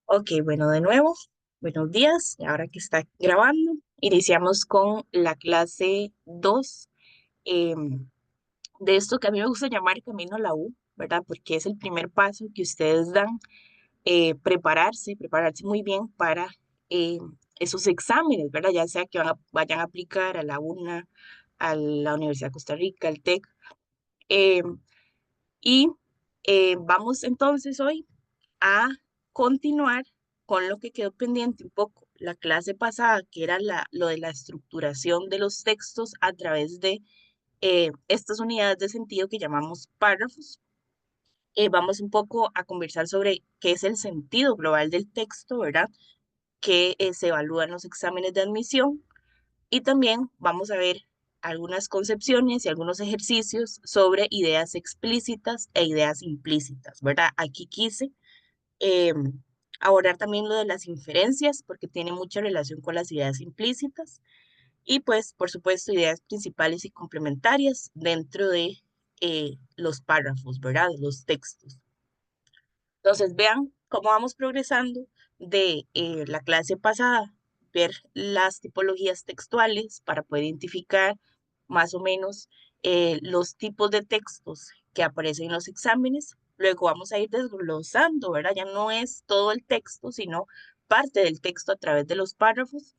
Ok, bueno, de nuevo, buenos días. Y ahora que está grabando, iniciamos con la clase 2 de esto que a mí me gusta llamar Camino a la U, ¿verdad? Porque es el primer paso que ustedes dan, prepararse muy bien para eh, esos exámenes, ¿verdad? Ya sea que vayan a aplicar a la UNA, a la Universidad de Costa Rica, al TEC. eh, y vamos entonces hoy a continuar con lo que quedó pendiente un poco la clase pasada, que era lo de la estructuración de los textos a través de estas unidades de sentido que llamamos párrafos. Vamos un poco a conversar sobre qué es el sentido global del texto, ¿verdad? Que se evalúa en los exámenes de admisión y también vamos a ver algunas concepciones y algunos ejercicios sobre ideas explícitas e ideas implícitas, ¿verdad? Aquí quise eh, abordar también lo de las inferencias, porque tiene mucha relación con las ideas implícitas, y pues, por supuesto, ideas principales y complementarias dentro de los párrafos, ¿verdad? De los textos. Entonces, vean cómo vamos progresando de la clase pasada, ver las tipologías textuales para poder identificar más o menos los tipos de textos que aparecen en los exámenes. Luego vamos a ir desglosando, ¿verdad? Ya no es todo el texto, sino parte del texto a través de los párrafos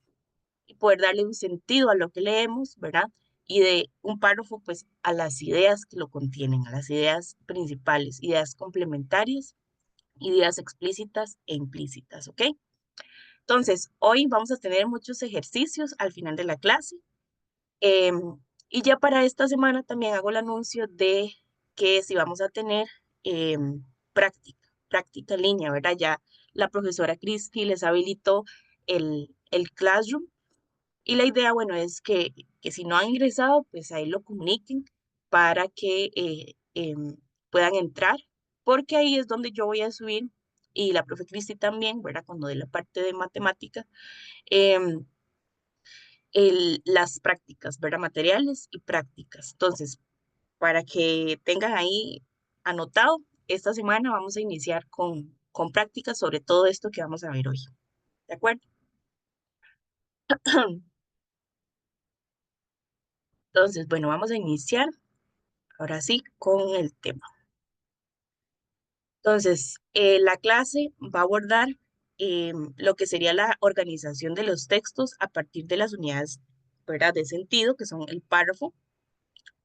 y poder darle un sentido a lo que leemos, ¿verdad? Y de un párrafo, pues, a las ideas que lo contienen, a las ideas principales, ideas complementarias, ideas explícitas e implícitas, ¿ok? Entonces, hoy vamos a tener muchos ejercicios al final de la clase. em, y ya para esta semana también hago el anuncio de que si vamos a tener práctica en línea, ¿verdad? Ya la profesora Cristi les habilitó el Classroom y la idea, bueno, es que si no han ingresado, pues ahí lo comuniquen para que puedan entrar, porque ahí es donde yo voy a subir, y la profe Cristi también, ¿verdad? Cuando de la parte de matemática, em, las prácticas, ¿verdad? Materiales y prácticas. Entonces, para que tengan ahí anotado, esta semana vamos a iniciar con prácticas sobre todo esto que vamos a ver hoy. ¿De acuerdo? Entonces, bueno, vamos a iniciar ahora sí con el tema. Entonces, la clase va a abordar lo que sería la organización de los textos a partir de las unidades, ¿verdad? De sentido, que son el párrafo,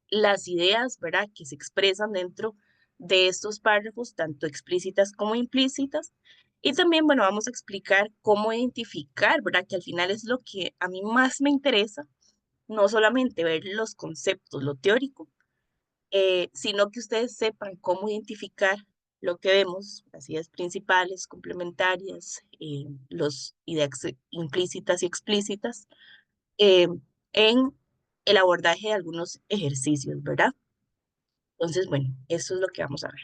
las ideas, ¿verdad? Que se expresan dentro de estos párrafos, tanto explícitas como implícitas. Y también, bueno, vamos a explicar cómo identificar, ¿verdad? Que al final es lo que a mí más me interesa, no solamente ver los conceptos, lo teórico, sino que ustedes sepan cómo identificar lo que vemos, las ideas principales, complementarias, los ideas implícitas y explícitas, eh, en el abordaje de algunos ejercicios, ¿verdad? Entonces, bueno, eso es lo que vamos a ver.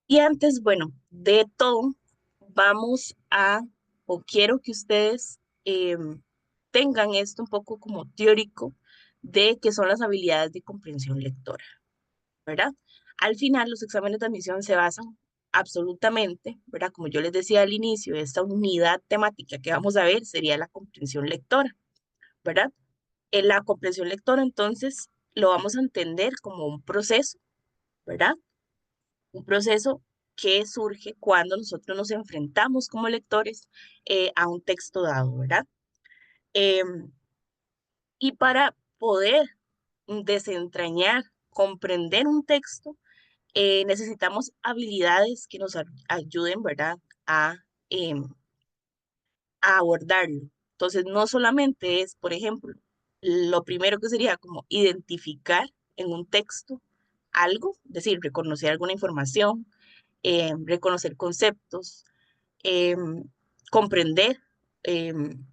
Y antes, bueno, de todo, vamos a, o quiero que ustedes tengan esto un poco como teórico de qué son las habilidades de comprensión lectora. ¿Verdad? Al final, los exámenes de admisión se basan absolutamente, ¿verdad? Como yo les decía al inicio, esta unidad temática que vamos a ver sería la comprensión lectora, ¿verdad? En la comprensión lectora, entonces, lo vamos a entender como un proceso, ¿verdad? Un proceso que surge cuando nosotros nos enfrentamos como lectores a un texto dado, ¿verdad? Em, y para poder desentrañar, comprender un texto, necesitamos habilidades que nos ayuden, ¿verdad? A, em, a abordarlo. Entonces, no solamente es, por ejemplo, lo primero que sería como identificar en un texto algo, es decir, reconocer alguna información, reconocer conceptos, em, comprender em,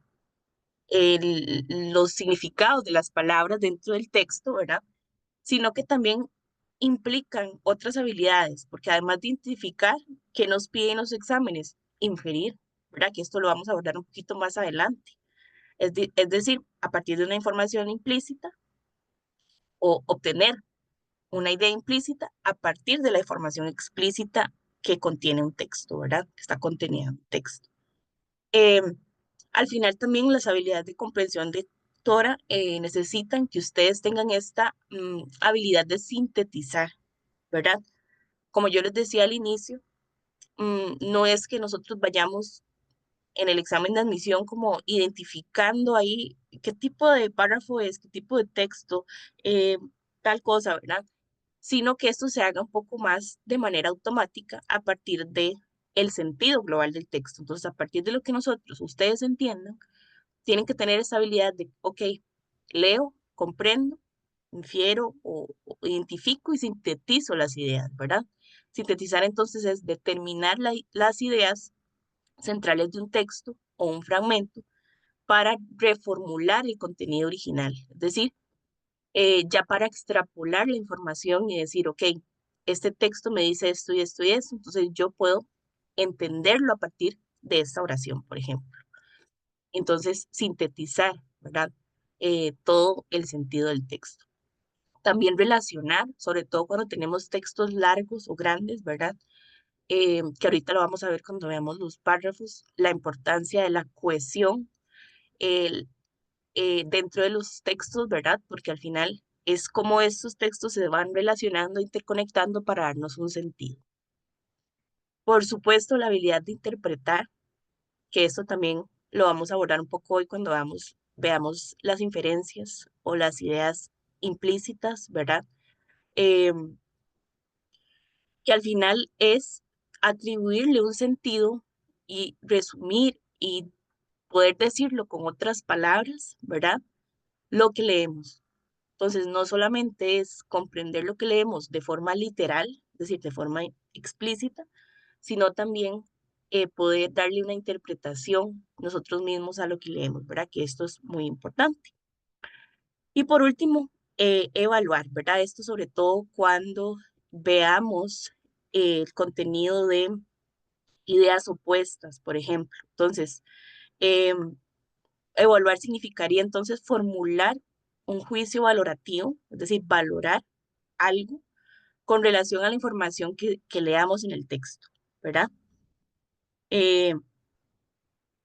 los significados de las palabras dentro del texto, ¿verdad? Sino que también implican otras habilidades, porque además de identificar qué nos piden los exámenes, inferir, ¿verdad? Que esto lo vamos a abordar un poquito más adelante. Es decir, a partir de una información implícita o obtener una idea implícita a partir de la información explícita que contiene un texto, ¿verdad? Que está contenida en un texto. Eh, Al final también las habilidades de comprensión lectora necesitan que ustedes tengan esta habilidad de sintetizar, ¿verdad? Como yo les decía al inicio, no es que nosotros vayamos en el examen de admisión como identificando ahí qué tipo de párrafo es, qué tipo de texto, eh, tal cosa, ¿verdad? Sino que esto se haga un poco más de manera automática a partir de el sentido global del texto. Entonces, a partir de lo que nosotros, ustedes entiendan, tienen que tener esa habilidad de, ok, leo, comprendo, infiero o identifico y sintetizo las ideas, ¿verdad? Sintetizar entonces es determinar las ideas centrales de un texto o un fragmento para reformular el contenido original. Es decir, ya para extrapolar la información y decir, ok, este texto me dice esto y esto y esto, entonces yo puedo entenderlo a partir de esta oración, por ejemplo. Entonces, sintetizar, ¿verdad? Todo el sentido del texto. También relacionar, sobre todo cuando tenemos textos largos o grandes, ¿verdad? Que ahorita lo vamos a ver cuando veamos los párrafos, la importancia de la cohesión el, dentro de los textos, ¿verdad? Porque al final es como estos textos se van relacionando, interconectando para darnos un sentido. Por supuesto, la habilidad de interpretar, que esto también lo vamos a abordar un poco hoy cuando veamos las inferencias o las ideas implícitas, ¿verdad? Em, que al final es atribuirle un sentido y resumir y poder decirlo con otras palabras, ¿verdad? Lo que leemos. Entonces, no solamente es comprender lo que leemos de forma literal, es decir, de forma explícita, sino también poder darle una interpretación nosotros mismos a lo que leemos, ¿verdad? Que esto es muy importante. Y por último, evaluar, ¿verdad? Esto sobre todo cuando veamos el contenido de ideas opuestas, por ejemplo. Entonces, em, evaluar significaría entonces formular un juicio valorativo, es decir, valorar algo con relación a la información que leamos en el texto, ¿verdad? Eh,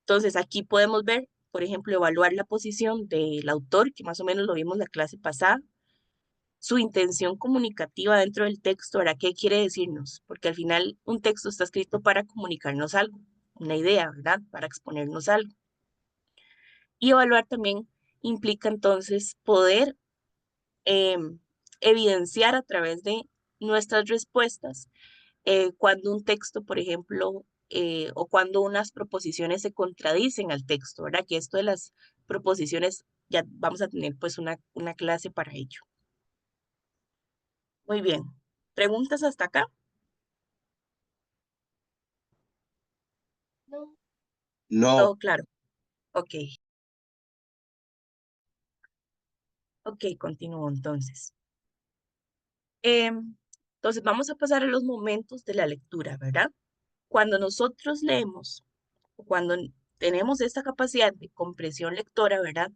entonces, aquí podemos ver, por ejemplo, evaluar la posición del autor, que más o menos lo vimos la clase pasada, su intención comunicativa dentro del texto, ¿verdad? ¿Qué quiere decirnos? Porque al final un texto está escrito para comunicarnos algo, una idea, ¿verdad? Para exponernos algo. Y evaluar también implica entonces poder evidenciar a través de nuestras respuestas cuando un texto, por ejemplo, o cuando unas proposiciones se contradicen al texto, ¿verdad? Que esto de las proposiciones ya vamos a tener pues una clase para ello. Muy bien. ¿Preguntas hasta acá? No. No, Todo claro. Ok, ok, continúo entonces. Entonces vamos a pasar a los momentos de la lectura, ¿verdad? Cuando nosotros leemos, o cuando tenemos esta capacidad de comprensión lectora, ¿verdad?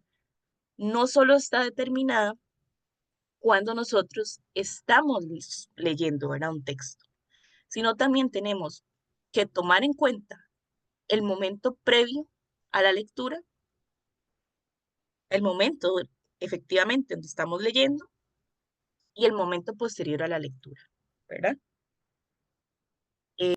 No solo está determinada cuando nosotros estamos leyendo, ¿verdad? Un texto, sino también tenemos que tomar en cuenta el momento previo a la lectura, el momento efectivamente donde estamos leyendo y el momento posterior a la lectura, ¿verdad? Eh,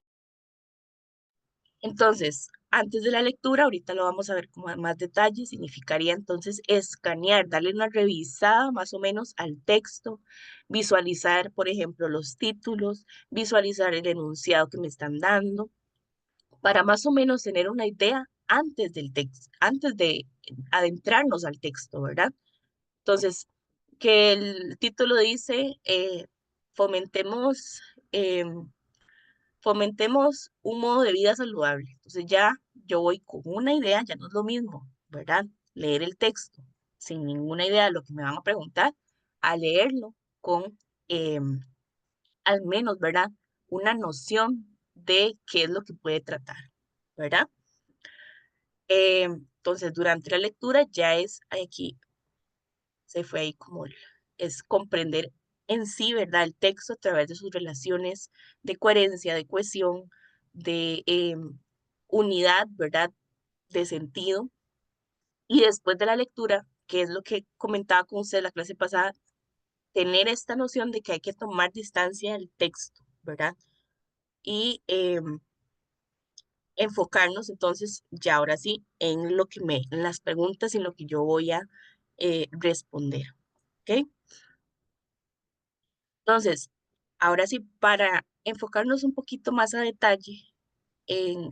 Entonces, antes de la lectura, ahorita lo vamos a ver con más detalle, significaría entonces escanear, darle una revisada más o menos al texto, visualizar, por ejemplo, los títulos, visualizar el enunciado que me están dando, para más o menos tener una idea antes del texto, antes de adentrarnos al texto, ¿verdad? Entonces, que el título dice, fomentemos em, fomentemos un modo de vida saludable. Entonces ya yo voy con una idea, ya no es lo mismo, ¿verdad? Leer el texto sin ninguna idea de lo que me van a preguntar, a leerlo con al menos, ¿verdad? Una noción de qué es lo que puede tratar, ¿verdad? Entonces, durante la lectura ya es aquí, se fue ahí como, es comprender en sí, ¿verdad? El texto a través de sus relaciones de coherencia, de cohesión, de unidad, ¿verdad? De sentido. Y después de la lectura, que es lo que comentaba con usted la clase pasada, tener esta noción de que hay que tomar distancia del texto, ¿verdad? Y enfocarnos entonces ya ahora sí en en las preguntas y en lo que yo voy a responder, ¿ok? Entonces, ahora sí, para enfocarnos un poquito más a detalle en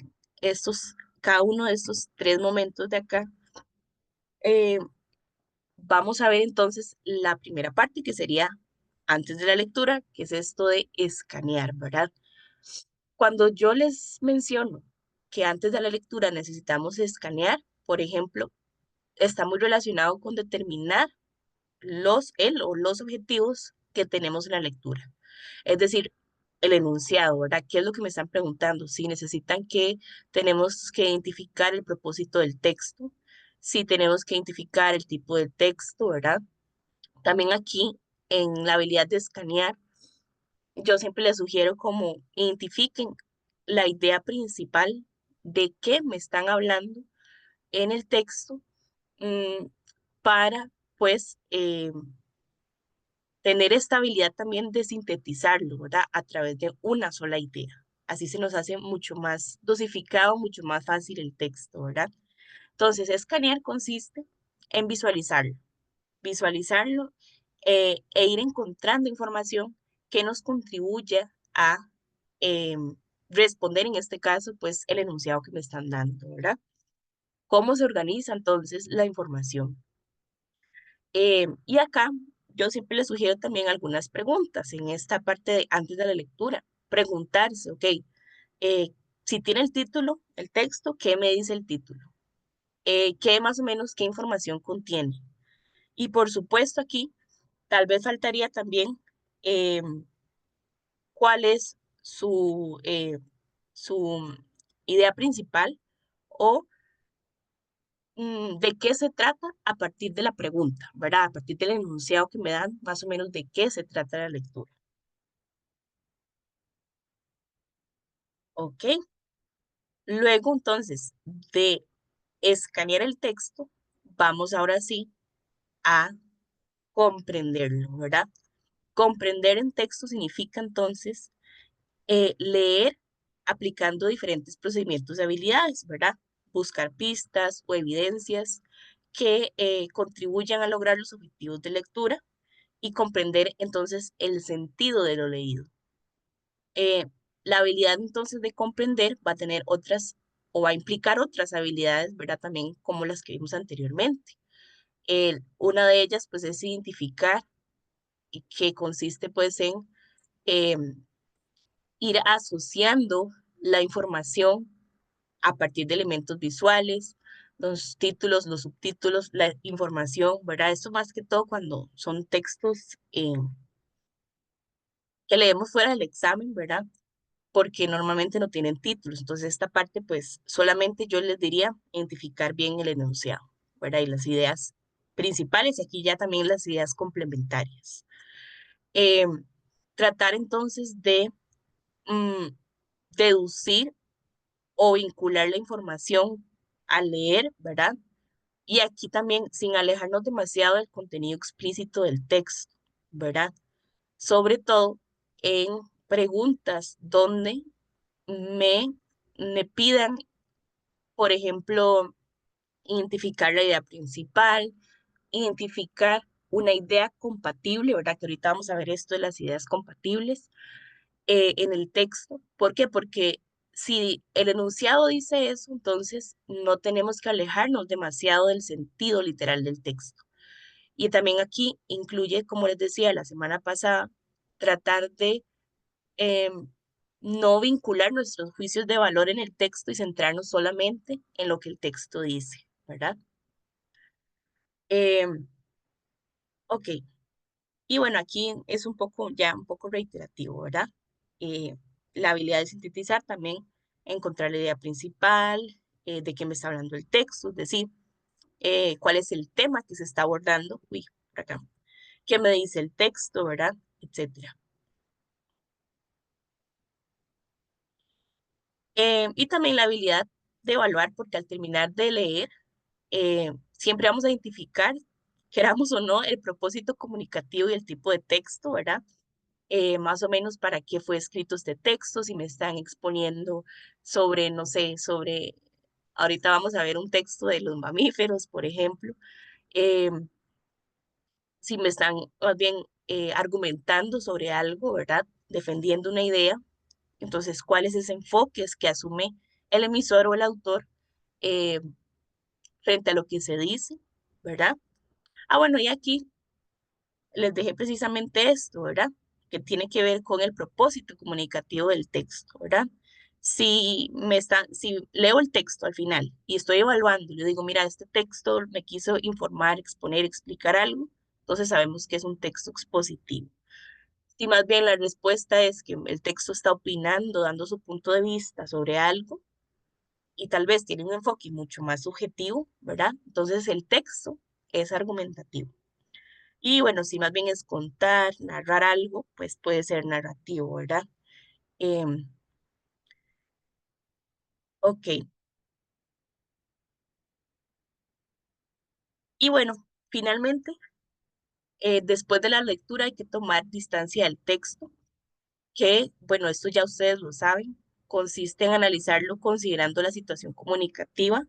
cada uno de estos tres momentos de acá, eh, vamos a ver entonces la primera parte que sería antes de la lectura, que es esto de escanear, ¿verdad? Cuando yo les menciono que antes de la lectura necesitamos escanear, por ejemplo, está muy relacionado con determinar el o los objetivos que tenemos en la lectura. Es decir, el enunciado, ¿verdad? ¿Qué es lo que me están preguntando? Si necesitan que tenemos que identificar el propósito del texto, si tenemos que identificar el tipo de texto, ¿verdad? También aquí, en la habilidad de escanear, yo siempre les sugiero como identifiquen la idea principal de qué me están hablando en el texto mm, para, pues, tener esta habilidad también de sintetizarlo, ¿verdad? A través de una sola idea. Así se nos hace mucho más dosificado, mucho más fácil el texto, ¿verdad? Entonces, escanear consiste en visualizarlo e ir encontrando información que nos contribuya a eh, responder, en este caso, pues el enunciado que me están dando, ¿verdad? ¿Cómo se organiza entonces la información? Y acá yo siempre les sugiero también algunas preguntas en esta parte de antes de la lectura. Preguntarse, ok, eh, si tiene el título, el texto, ¿qué me dice el título? ¿Qué más o menos, qué información contiene? Y por supuesto aquí, tal vez faltaría también cuál es su idea principal o de qué se trata a partir de la pregunta, ¿verdad? A partir del enunciado que me dan, más o menos de qué se trata la lectura. ¿Ok? Luego, entonces, de escanear el texto, vamos ahora sí a comprenderlo, ¿verdad? Comprender en texto significa entonces leer aplicando diferentes procedimientos de habilidades, ¿verdad? Buscar pistas o evidencias que contribuyan a lograr los objetivos de lectura y comprender entonces el sentido de lo leído. Eh, la habilidad entonces de comprender va a tener otras o va a implicar otras habilidades, ¿verdad? También como las que vimos anteriormente. Una de ellas pues es identificar y que consiste pues en em, ir asociando la información a partir de elementos visuales, los títulos, los subtítulos, la información, ¿verdad? Esto más que todo cuando son textos que leemos fuera del examen, ¿verdad? Porque normalmente no tienen títulos. Entonces, esta parte, pues, solamente yo les diría identificar bien el enunciado, ¿verdad? Y las ideas principales, y aquí ya también las ideas complementarias. Eh, tratar entonces de mm, deducir o vincular la información al leer, ¿verdad? Y aquí también sin alejarnos demasiado del contenido explícito del texto, ¿verdad? Sobre todo en preguntas donde me, me pidan, por ejemplo, identificar la idea principal, identificar una idea compatible, ¿verdad? Que ahorita vamos a ver esto de las ideas compatibles en el texto. ¿Por qué? Porque si el enunciado dice eso, entonces no tenemos que alejarnos demasiado del sentido literal del texto. Y también aquí incluye, como les decía la semana pasada, tratar de no vincular nuestros juicios de valor en el texto y centrarnos solamente en lo que el texto dice, ¿verdad? Ok, y bueno, aquí es un poco, ya un poco reiterativo, ¿verdad? Eh, la habilidad de sintetizar también, encontrar la idea principal, de qué me está hablando el texto, es decir, cuál es el tema que se está abordando. Uy, por acá. ¿Qué me dice el texto, verdad? etcétera. Y también la habilidad de evaluar, porque al terminar de leer, siempre vamos a identificar, queramos o no, el propósito comunicativo y el tipo de texto, ¿verdad? Más o menos para qué fue escrito este texto, si me están exponiendo sobre, no sé, sobre, ahorita vamos a ver un texto de los mamíferos, por ejemplo, eh, si me están más bien argumentando sobre algo, ¿verdad? Defendiendo una idea, entonces, ¿cuál es ese enfoque que asume el emisor o el autor eh, frente a lo que se dice, ¿verdad? Ah, bueno, y aquí les dejé precisamente esto, ¿verdad? Que tiene que ver con el propósito comunicativo del texto, ¿verdad? Si leo el texto al final y estoy evaluando, yo digo, mira, este texto me quiso informar, exponer, explicar algo, entonces sabemos que es un texto expositivo. Si más bien la respuesta es que el texto está opinando, dando su punto de vista sobre algo y tal vez tiene un enfoque mucho más subjetivo, ¿verdad? Entonces el texto es argumentativo. Y bueno, si más bien es contar, narrar algo, pues puede ser narrativo, ¿verdad? Em, ok, y bueno, finalmente, después de la lectura hay que tomar distancia del texto, que, bueno, esto ya ustedes lo saben, consiste en analizarlo considerando la situación comunicativa.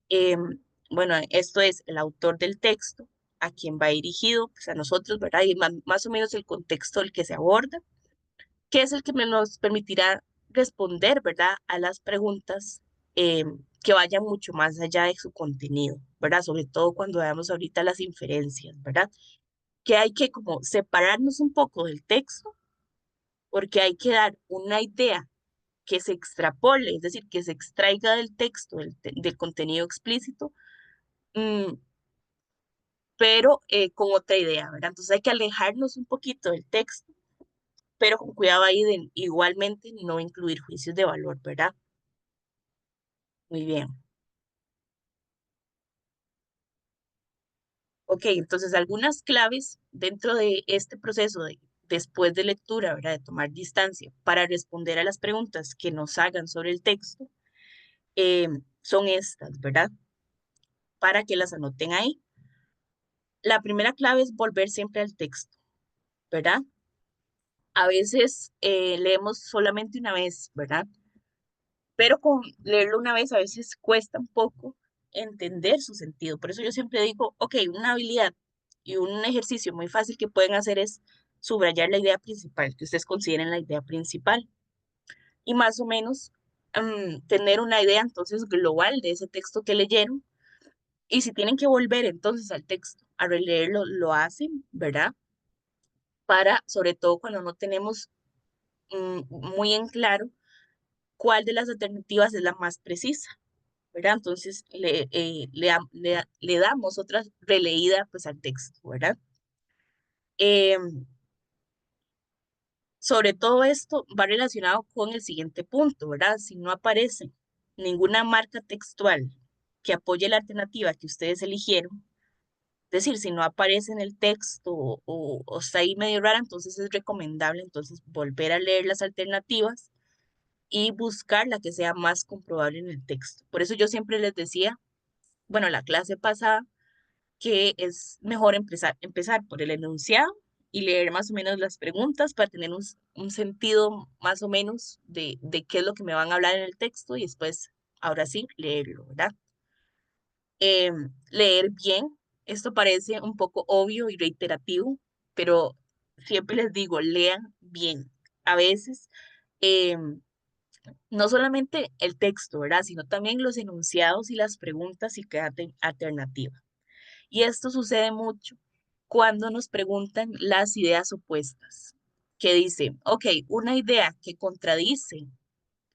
Em, bueno, esto es el autor del texto, a quien va dirigido, pues a nosotros, ¿verdad? Y más o menos el contexto del que se aborda, que es el que nos permitirá responder, ¿verdad?, a las preguntas que vayan mucho más allá de su contenido, ¿verdad? Sobre todo cuando veamos ahorita las inferencias, ¿verdad? Que hay que como separarnos un poco del texto, porque hay que dar una idea que se extrapole, es decir, que se extraiga del texto, del contenido explícito, mm, pero con otra idea, ¿verdad? Entonces hay que alejarnos un poquito del texto, pero con cuidado ahí de igualmente no incluir juicios de valor, ¿verdad? Muy bien. Ok, entonces algunas claves dentro de este proceso de después de lectura, ¿verdad? De tomar distancia para responder a las preguntas que nos hagan sobre el texto, son estas, ¿verdad? Para que las anoten ahí. La primera clave es volver siempre al texto, ¿verdad? A veces leemos solamente una vez, ¿verdad? Pero con leerlo una vez a veces cuesta un poco entender su sentido. Por eso yo siempre digo, ok, una habilidad y un ejercicio muy fácil que pueden hacer es subrayar la idea principal, que ustedes consideren la idea principal y más o menos tener una idea entonces global de ese texto que leyeron. Y si tienen que volver entonces al texto a releerlo, lo hacen, ¿verdad? Para, sobre todo cuando no tenemos muy en claro cuál de las alternativas es la más precisa. ¿Verdad? Entonces le damos otra releída pues al texto, ¿verdad? Eh, sobre todo esto va relacionado con el siguiente punto, ¿verdad? Si no aparece ninguna marca textual que apoye la alternativa que ustedes eligieron, es decir, si no aparece en el texto o está ahí medio rara, entonces es recomendable entonces volver a leer las alternativas y buscar la que sea más comprobable en el texto. Por eso yo siempre les decía, bueno, la clase pasada, que es mejor empezar por el enunciado y leer más o menos las preguntas para tener un sentido más o menos de qué es lo que me van a hablar en el texto y después, ahora sí, leerlo, ¿verdad? Leer bien, esto parece un poco obvio y reiterativo, pero siempre les digo, lean bien. A veces, em, no solamente el texto, ¿verdad? Sino también los enunciados y las preguntas y cada alternativa. Y esto sucede mucho cuando nos preguntan las ideas opuestas, que dice, ok, una idea que contradice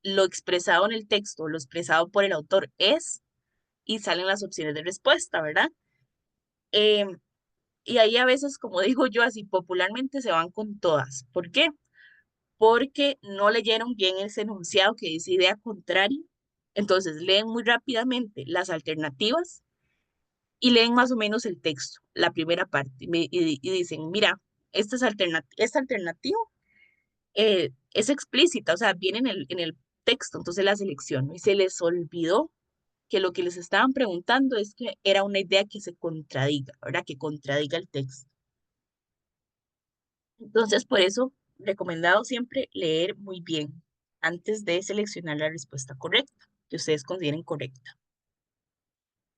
lo expresado en el texto, lo expresado por el autor es, y salen las opciones de respuesta, ¿verdad? Em, y ahí a veces, como digo yo, así popularmente se van con todas. ¿Por qué? Porque no leyeron bien ese enunciado que dice idea contraria. Entonces leen muy rápidamente las alternativas y leen más o menos el texto, la primera parte, y dicen, mira, esta alternativa es explícita, o sea, viene en el texto, entonces la selecciono y se les olvidó que lo que les estaban preguntando es que era una idea que se contradiga, ¿verdad? Que contradiga el texto. Entonces, por eso, recomendado siempre leer muy bien antes de seleccionar la respuesta correcta, que ustedes consideren correcta.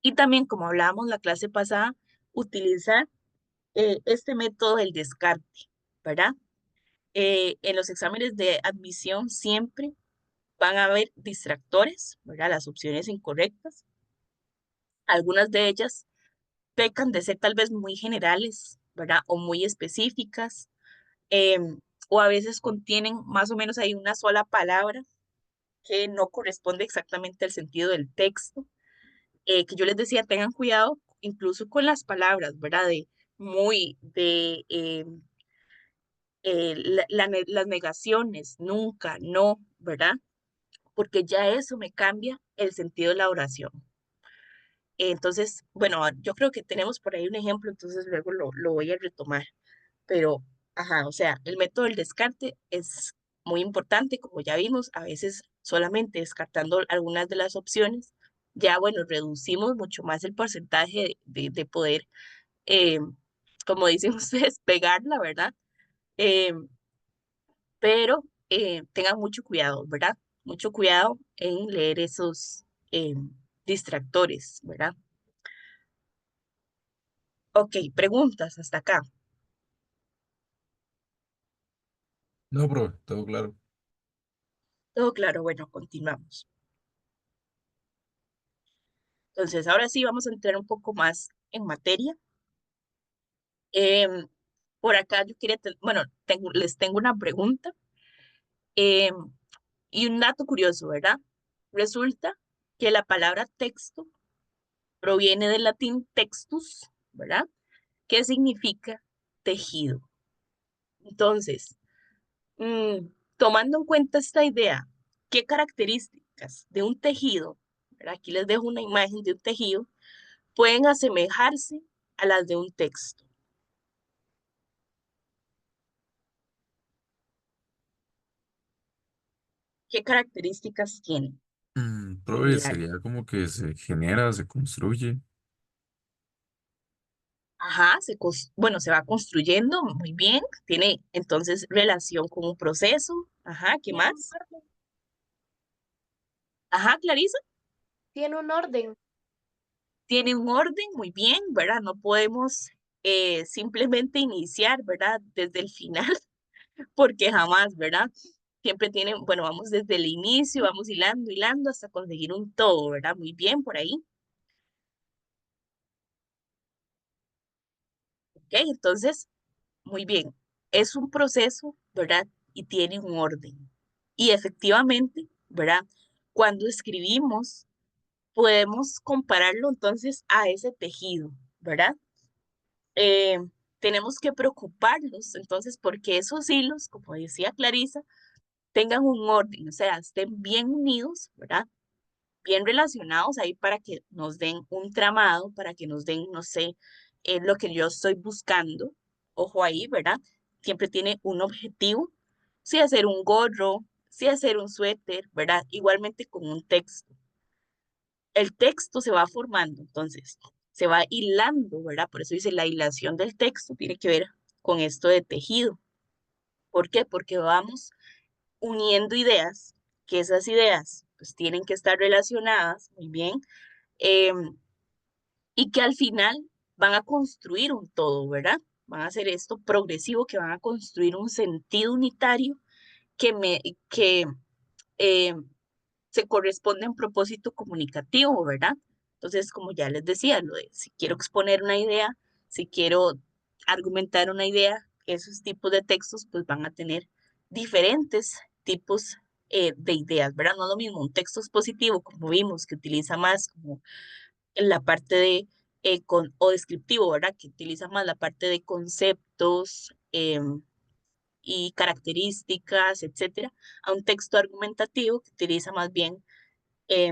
Y también, como hablábamos la clase pasada, utilizar este método del descarte, ¿verdad? En los exámenes de admisión siempre van a haber distractores, ¿verdad? Las opciones incorrectas. Algunas de ellas pecan de ser tal vez muy generales, ¿verdad? O muy específicas, o a veces contienen más o menos ahí una sola palabra que no corresponde exactamente al sentido del texto. Que yo les decía, tengan cuidado incluso con las palabras, ¿verdad? Las negaciones, nunca, no, ¿verdad? Porque ya eso me cambia el sentido de la oración. Entonces, bueno, yo creo que tenemos por ahí un ejemplo, entonces luego lo voy a retomar. Pero, ajá, o sea, el método del descarte es muy importante, como ya vimos, a veces solamente descartando algunas de las opciones, ya, bueno, reducimos mucho más el porcentaje de poder, eh, como dicen ustedes, pegarla, ¿verdad? Eh, pero tengan mucho cuidado, ¿verdad? Mucho cuidado en leer esos distractores, ¿verdad? Ok, preguntas hasta acá. No, profe, todo claro. Todo claro, bueno, continuamos. Entonces, ahora sí vamos a entrar un poco más en materia. Em, por acá yo quería, bueno, les tengo una pregunta em, y un dato curioso, ¿verdad? Resulta que la palabra texto proviene del latín textus, ¿verdad? ¿Qué significa tejido? Entonces, mm, tomando en cuenta esta idea, ¿qué características de un tejido, ¿verdad? Aquí les dejo una imagen de un tejido, pueden asemejarse a las de un texto? ¿Qué características tienen? Profe, Similares. sería como que se genera, se construye. Ajá, bueno, se va construyendo muy bien, tiene entonces relación con un proceso. Ajá, ¿qué Tiene un más? orden. Ajá, Clarisa, Tiene un orden. tiene un orden muy bien, ¿verdad? No podemos simplemente iniciar, ¿verdad? Desde el final, porque jamás, ¿verdad? Siempre tiene, bueno, vamos desde el inicio, vamos hilando, hilando hasta conseguir un todo, ¿verdad? Muy bien por ahí. Ok, entonces muy bien, es un proceso, ¿verdad? Y tiene un orden. Y efectivamente, ¿verdad? Cuando escribimos, podemos compararlo entonces a ese tejido, ¿verdad? Eh, tenemos que preocuparnos entonces porque esos hilos, como decía Clarisa, tengan un orden, o sea, estén bien unidos, ¿verdad? Bien relacionados ahí para que nos den un tramado, para que nos den, no sé, lo que yo estoy buscando. Ojo ahí, ¿verdad? Siempre tiene un objetivo, si hacer un gorro, si hacer un suéter, ¿verdad? Igualmente con un texto. El texto se va formando, entonces, se va hilando, ¿verdad? Por eso dice la hilación del texto tiene que ver con esto de tejido. ¿Por qué? Porque vamos uniendo ideas, que esas ideas pues tienen que estar relacionadas muy bien, em, y que al final van a construir un todo, ¿verdad? Van a hacer esto progresivo, que van a construir un sentido unitario que eh, se corresponde a un propósito comunicativo, ¿verdad? Entonces, como ya les decía, lo de si quiero exponer una idea, si quiero argumentar una idea, esos tipos de textos pues van a tener diferentes tipos de ideas, ¿verdad? No es lo mismo un texto expositivo, como vimos, que utiliza más como en la parte de, o descriptivo, ¿verdad? Que utiliza más la parte de conceptos y características, etcétera, a un texto argumentativo que utiliza más bien,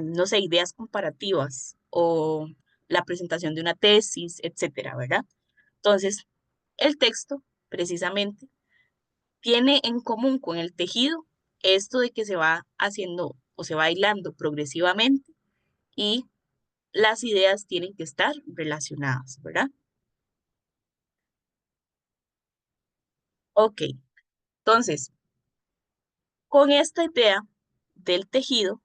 no sé, ideas comparativas o la presentación de una tesis, etcétera, ¿verdad? Entonces, el texto precisamente, tiene en común con el tejido esto de que se va haciendo o se va hilando progresivamente y las ideas tienen que estar relacionadas, ¿verdad? Ok, entonces, con esta idea del tejido,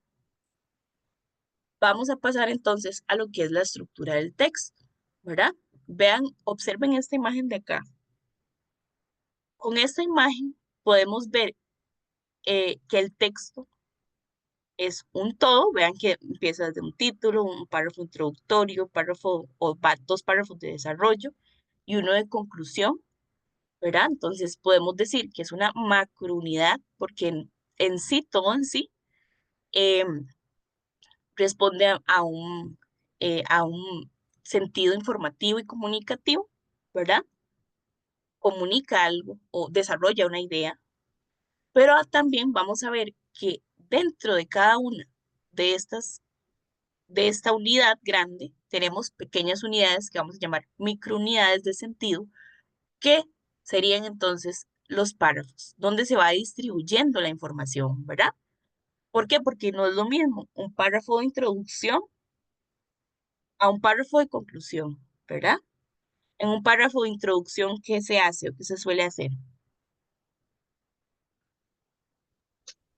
vamos a pasar entonces a lo que es la estructura del texto, ¿verdad? Vean, observen esta imagen de acá. Con esta imagen podemos ver que el texto es un todo, vean que empieza desde un título, un párrafo introductorio, párrafo o dos párrafos de desarrollo y uno de conclusión, ¿verdad? Entonces podemos decir que es una macrounidad porque en sí, todo en sí, responde a un sentido informativo y comunicativo, ¿verdad? Comunica algo o desarrolla una idea, pero también vamos a ver que dentro de cada una de de esta unidad grande, tenemos pequeñas unidades que vamos a llamar microunidades de sentido, que serían entonces los párrafos, donde se va distribuyendo la información, ¿verdad? ¿Por qué? Porque no es lo mismo un párrafo de introducción a un párrafo de conclusión, ¿verdad? En un párrafo de introducción, ¿qué se hace o qué se suele hacer?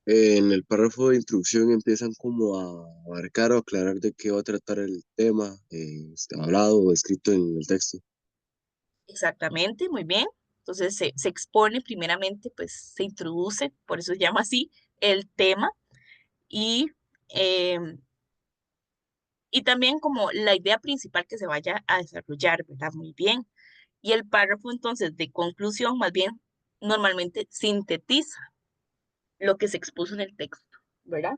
En el párrafo de introducción empiezan como a abarcar o aclarar de qué va a tratar el tema hablado o escrito en el texto. Exactamente, muy bien. Entonces se expone primeramente, pues se introduce, por eso se llama así, el tema y, em, y también como la idea principal que se vaya a desarrollar, ¿verdad? Muy bien. Y el párrafo entonces de conclusión, más bien, normalmente sintetiza lo que se expuso en el texto, ¿verdad?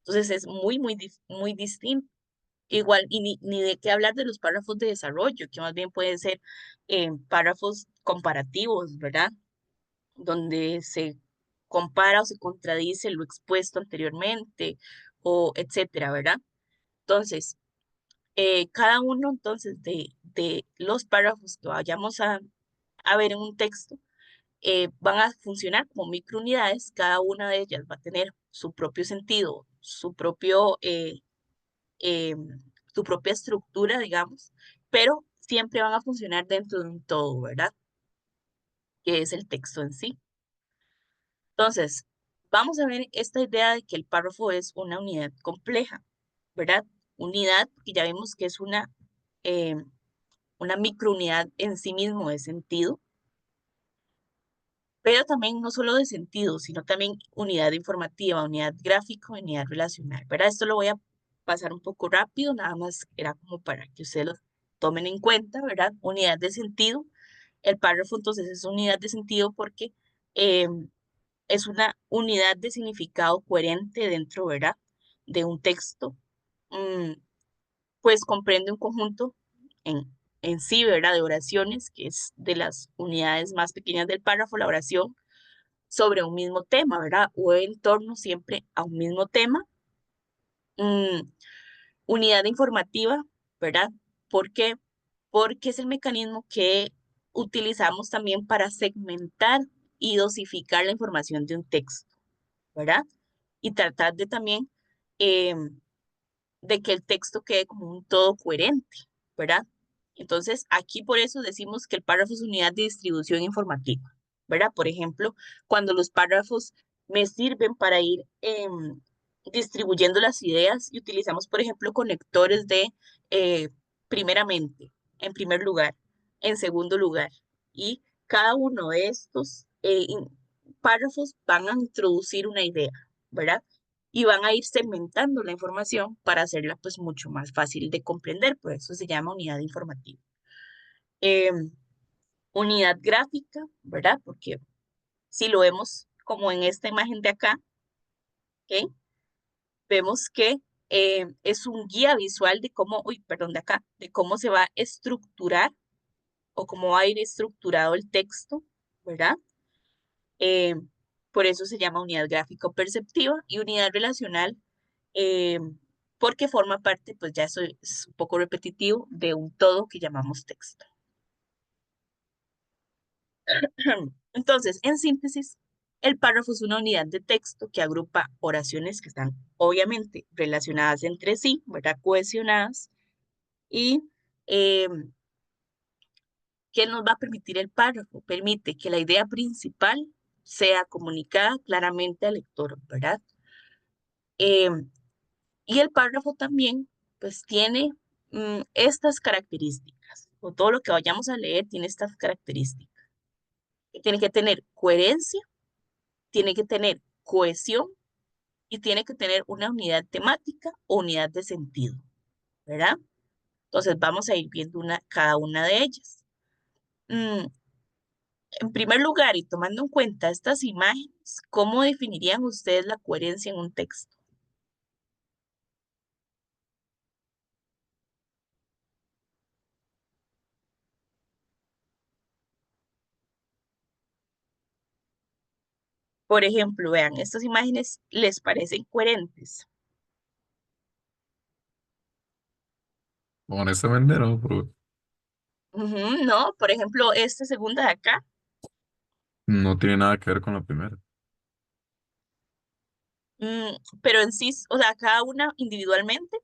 Entonces es muy distinto. Igual, y ni de qué hablar de los párrafos de desarrollo, que más bien pueden ser párrafos comparativos, ¿verdad? Donde se compara o se contradice lo expuesto anteriormente, o etcétera, ¿verdad? Entonces, cada uno entonces de los párrafos que vayamos a ver en un texto van a funcionar como microunidades, cada una de ellas va a tener su propio sentido, eh, su propia estructura, digamos, pero siempre van a funcionar dentro de un todo, ¿verdad? Que es el texto en sí. Entonces, vamos a ver esta idea de que el párrafo es una unidad compleja, ¿verdad? Unidad que ya vimos que es eh, una microunidad en sí mismo de sentido, pero también no solo de sentido, sino también unidad informativa, unidad gráfica, unidad relacional, ¿verdad? Esto lo voy a pasar un poco rápido, nada más era como para que ustedes lo tomen en cuenta, ¿verdad? Unidad de sentido. El párrafo entonces es unidad de sentido porque eh, es una unidad de significado coherente dentro, ¿verdad? De un texto, mm, pues comprende un conjunto en sí, ¿verdad? De oraciones, que es de las unidades más pequeñas del párrafo, la oración sobre un mismo tema, ¿verdad? O en torno siempre a un mismo tema. Mm, unidad informativa, ¿verdad? ¿Por qué? Porque es el mecanismo que utilizamos también para segmentar y dosificar la información de un texto, ¿verdad? Y tratar de también de que el texto quede como un todo coherente, ¿verdad? Entonces, aquí por eso decimos que el párrafo es unidad de distribución informativa, ¿verdad? Por ejemplo, cuando los párrafos me sirven para ir distribuyendo las ideas y utilizamos, por ejemplo, conectores de primeramente, en primer lugar, en segundo lugar, y cada uno de estos párrafos van a introducir una idea, ¿verdad? Y van a ir segmentando la información para hacerla pues mucho más fácil de comprender, por eso se llama unidad informativa. Em, unidad gráfica, ¿verdad? Porque si lo vemos como en esta imagen de acá, ¿ok? Vemos que es un guía visual de cómo, uy, perdón, de acá, de cómo se va a estructurar o cómo va a ir estructurado el texto, ¿verdad? Em, por eso se llama unidad gráfica perceptiva y unidad relacional eh, porque forma parte, pues ya eso es un poco repetitivo, de un todo que llamamos texto. Entonces, en síntesis, el párrafo es una unidad de texto que agrupa oraciones que están obviamente relacionadas entre sí, ¿verdad? Cohesionadas y eh, ¿qué nos va a permitir el párrafo? Permite que la idea principal sea comunicada claramente al lector, ¿verdad? Eh, y el párrafo también, pues, tiene estas características, o todo lo que vayamos a leer tiene estas características. Tiene que tener coherencia, tiene que tener cohesión y tiene que tener una unidad temática o unidad de sentido, ¿verdad? Entonces vamos a ir viendo cada una de ellas. Mm, En primer lugar, y tomando en cuenta estas imágenes, ¿cómo definirían ustedes la coherencia en un texto? Por ejemplo, vean, estas imágenes les parecen coherentes. Honestamente no, profe. Ujú, ¿no? Por ejemplo, esta segunda de acá, No tiene nada que ver con la primera. pero en sí, o sea, cada una individualmente.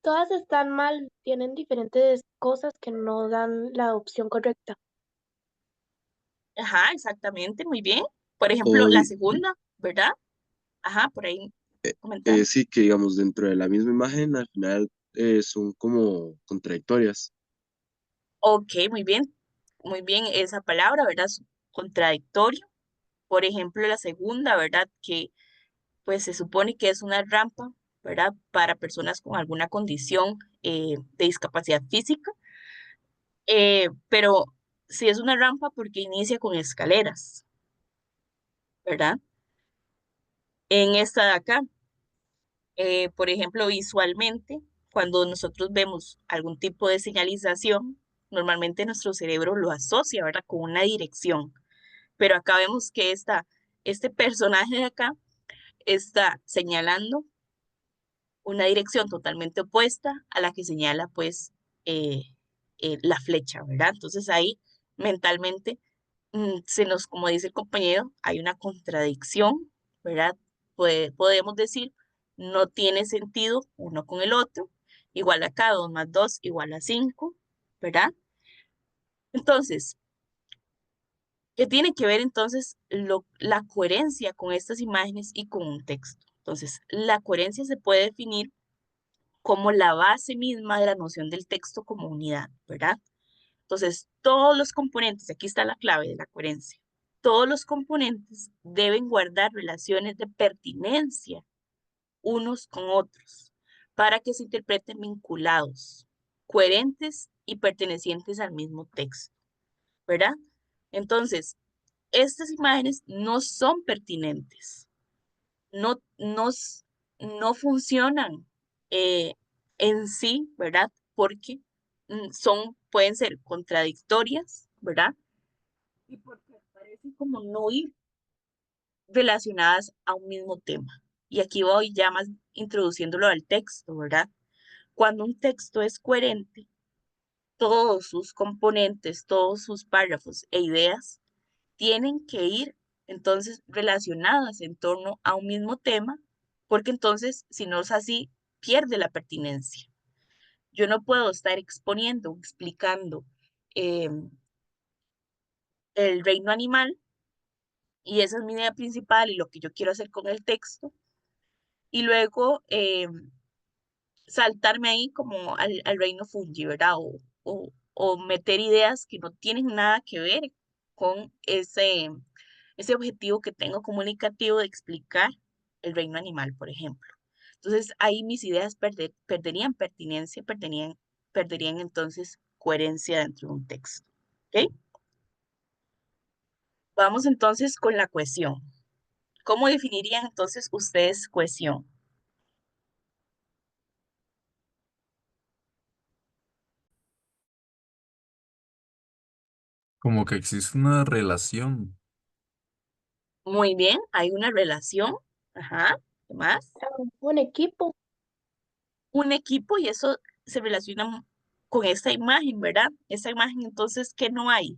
Todas están mal, tienen diferentes cosas que no dan la opción correcta. Ajá, exactamente, muy bien. Por ejemplo, O la segunda, ¿verdad? Ajá, por ahí comentar. sí que digamos dentro de la misma imagen al final son como contradictorias. Ok, muy bien esa palabra, ¿verdad? Contradictorio. Por ejemplo, la segunda, ¿verdad? Que pues se supone que es una rampa, ¿verdad? Para personas con alguna condición de discapacidad física, pero si es una rampa porque inicia con escaleras, ¿verdad? En esta de acá, por ejemplo, visualmente, cuando nosotros vemos algún tipo de señalización, normalmente nuestro cerebro lo asocia, ¿verdad? Con una dirección, pero acá vemos que este personaje de acá está señalando una dirección totalmente opuesta a la que señala pues eh, la flecha, ¿verdad? Entonces ahí mentalmente como dice el compañero, hay una contradicción, ¿verdad? Podemos decir, no tiene sentido uno con el otro, igual acá 2 más 2 igual a 5, ¿verdad? Entonces, ¿qué tiene que ver entonces la coherencia con estas imágenes y con un texto? Entonces, la coherencia se puede definir como la base misma de la noción del texto como unidad, ¿verdad? Entonces, todos los componentes, aquí está la clave de la coherencia, todos los componentes deben guardar relaciones de pertinencia unos con otros para que se interpreten vinculados, coherentes y pertenecientes al mismo texto, ¿verdad? Entonces, estas imágenes no son pertinentes, no, no, no funcionan eh, en sí, ¿verdad? Porque pueden ser contradictorias, ¿verdad? Y porque parecen como no ir relacionadas a un mismo tema. Y aquí voy ya más introduciéndolo al texto, ¿verdad? Cuando un texto es coherente, todos sus componentes, todos sus párrafos e ideas tienen que ir entonces relacionadas en torno a un mismo tema, porque entonces, si no es así, pierde la pertinencia. Yo no puedo estar exponiendo, explicando eh, el reino animal, y esa es mi idea principal y lo que yo quiero hacer con el texto, y luego saltarme ahí como al reino fungi, ¿verdad? O meter ideas que no tienen nada que ver con ese objetivo que tengo comunicativo de explicar el reino animal, por ejemplo. Entonces ahí mis ideas perderían pertinencia, perderían entonces coherencia dentro de un texto. ¿Ok? Vamos entonces con la cohesión. ¿Cómo definirían entonces ustedes cohesión? Como que existe una relación. Muy bien, hay una relación. Ajá. ¿Qué más? Un equipo, Un equipo y eso se relaciona con esta imagen, ¿verdad? Esa imagen entonces que no hay.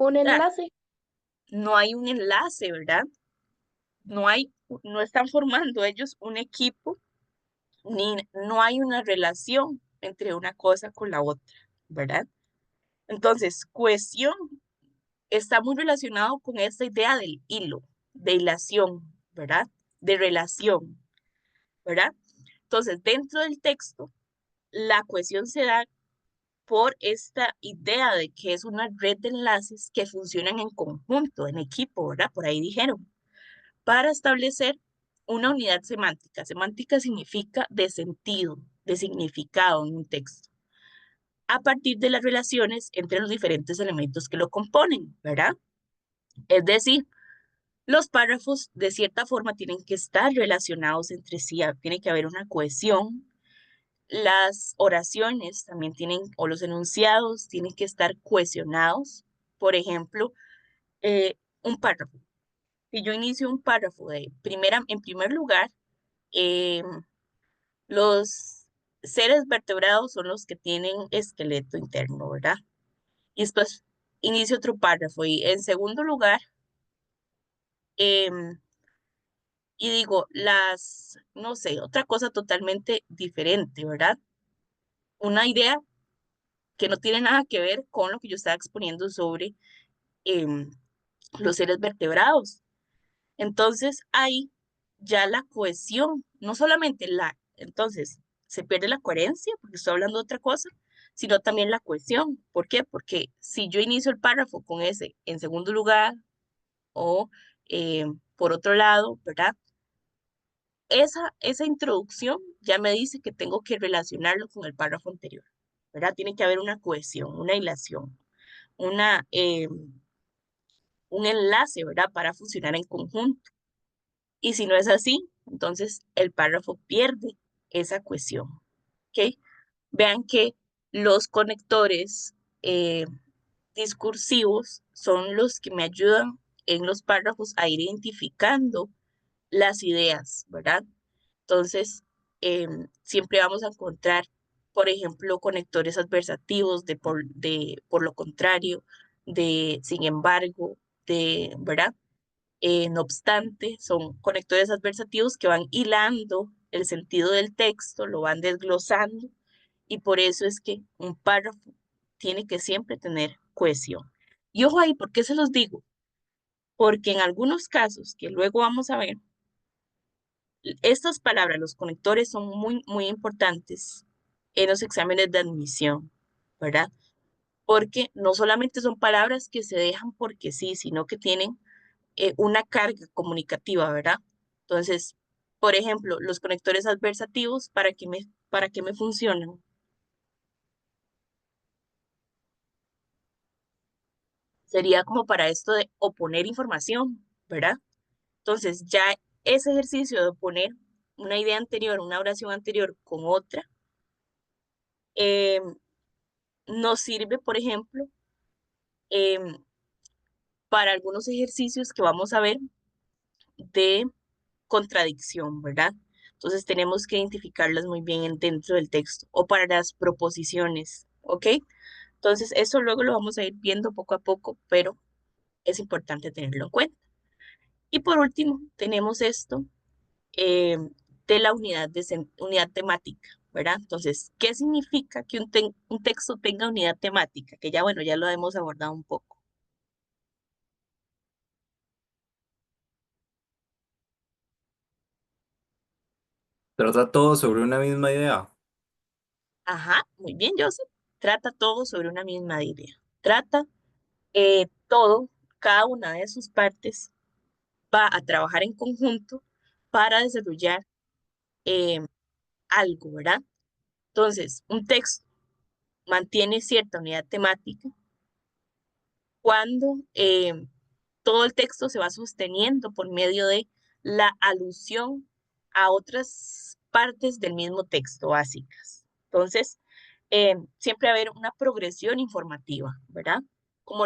Un sea, enlace. no hay un enlace, ¿verdad? No están formando ellos un equipo, ni no hay una relación entre una cosa con la otra, ¿verdad? Entonces, cohesión está muy relacionado con esta idea del hilo, de hilación, ¿verdad? De relación, ¿verdad? Entonces, dentro del texto, la cohesión se da por esta idea de que es una red de enlaces que funcionan en conjunto, en equipo, ¿verdad? Por ahí dijeron, para establecer una unidad semántica. Semántica significa de sentido, de significado en un texto, a partir de las relaciones entre los diferentes elementos que lo componen, ¿verdad? Es decir, los párrafos de cierta forma tienen que estar relacionados entre sí, tiene que haber una cohesión. Las oraciones también tienen, o los enunciados tienen que estar cohesionados. Por ejemplo, un párrafo. Si yo inicio un párrafo en primer lugar, eh, los seres vertebrados son los que tienen esqueleto interno, ¿verdad? Y después inicio otro párrafo y en segundo lugar, em, y digo, no sé, otra cosa totalmente diferente, ¿verdad? Una idea que no tiene nada que ver con lo que yo estaba exponiendo sobre em, los seres vertebrados. Entonces, ahí ya la cohesión, no solamente entonces se pierde la coherencia porque estoy hablando de otra cosa, sino también la cohesión. ¿Por qué? Porque si yo inicio el párrafo con ese en segundo lugar o por otro lado, ¿verdad? Esa introducción ya me dice que tengo que relacionarlo con el párrafo anterior, ¿verdad? Tiene que haber una cohesión, una hilación, una, un enlace, ¿verdad? Para funcionar en conjunto. Y si no es así, entonces el párrafo pierde esa cohesión, ¿ok? Vean que los conectores eh, discursivos son los que me ayudan en los párrafos a ir identificando las ideas, ¿verdad? Entonces, siempre vamos a encontrar, por ejemplo, conectores adversativos por lo contrario, de sin embargo, ¿verdad? No obstante, son conectores adversativos que van hilando el sentido del texto, lo van desglosando, y por eso es que un párrafo tiene que siempre tener cohesión. Y ojo ahí, ¿por qué se los digo? Porque en algunos casos, que luego vamos a ver, estas palabras, los conectores, son muy, muy importantes en los exámenes de admisión, ¿verdad? Porque no solamente son palabras que se dejan porque sí, sino que tienen una carga comunicativa, ¿verdad? Entonces, por ejemplo, los conectores adversativos, para qué me funcionan? Sería como para esto de oponer información, ¿verdad? Entonces, ya ese ejercicio de oponer una idea anterior, una oración anterior con otra, eh, nos sirve, por ejemplo, em, para algunos ejercicios que vamos a ver de contradicción, ¿verdad? Entonces tenemos que identificarlas muy bien dentro del texto o para las proposiciones, ¿ok? Entonces eso luego lo vamos a ir viendo poco a poco, pero es importante tenerlo en cuenta. Y por último, tenemos esto eh, de la unidad temática, ¿verdad? Entonces, ¿qué significa que un texto tenga unidad temática? Que ya, bueno, ya lo hemos abordado un poco. Trata todo sobre una misma idea. Ajá, muy bien, Joseph. Trata todo sobre una misma idea. Trata todo, cada una de sus partes va a trabajar en conjunto para desarrollar eh, algo, ¿verdad? Entonces, un texto mantiene cierta unidad temática cuando todo el texto se va sosteniendo por medio de la alusión a otras partes del mismo texto básicas. Entonces, siempre va a haber una progresión informativa, ¿verdad? Como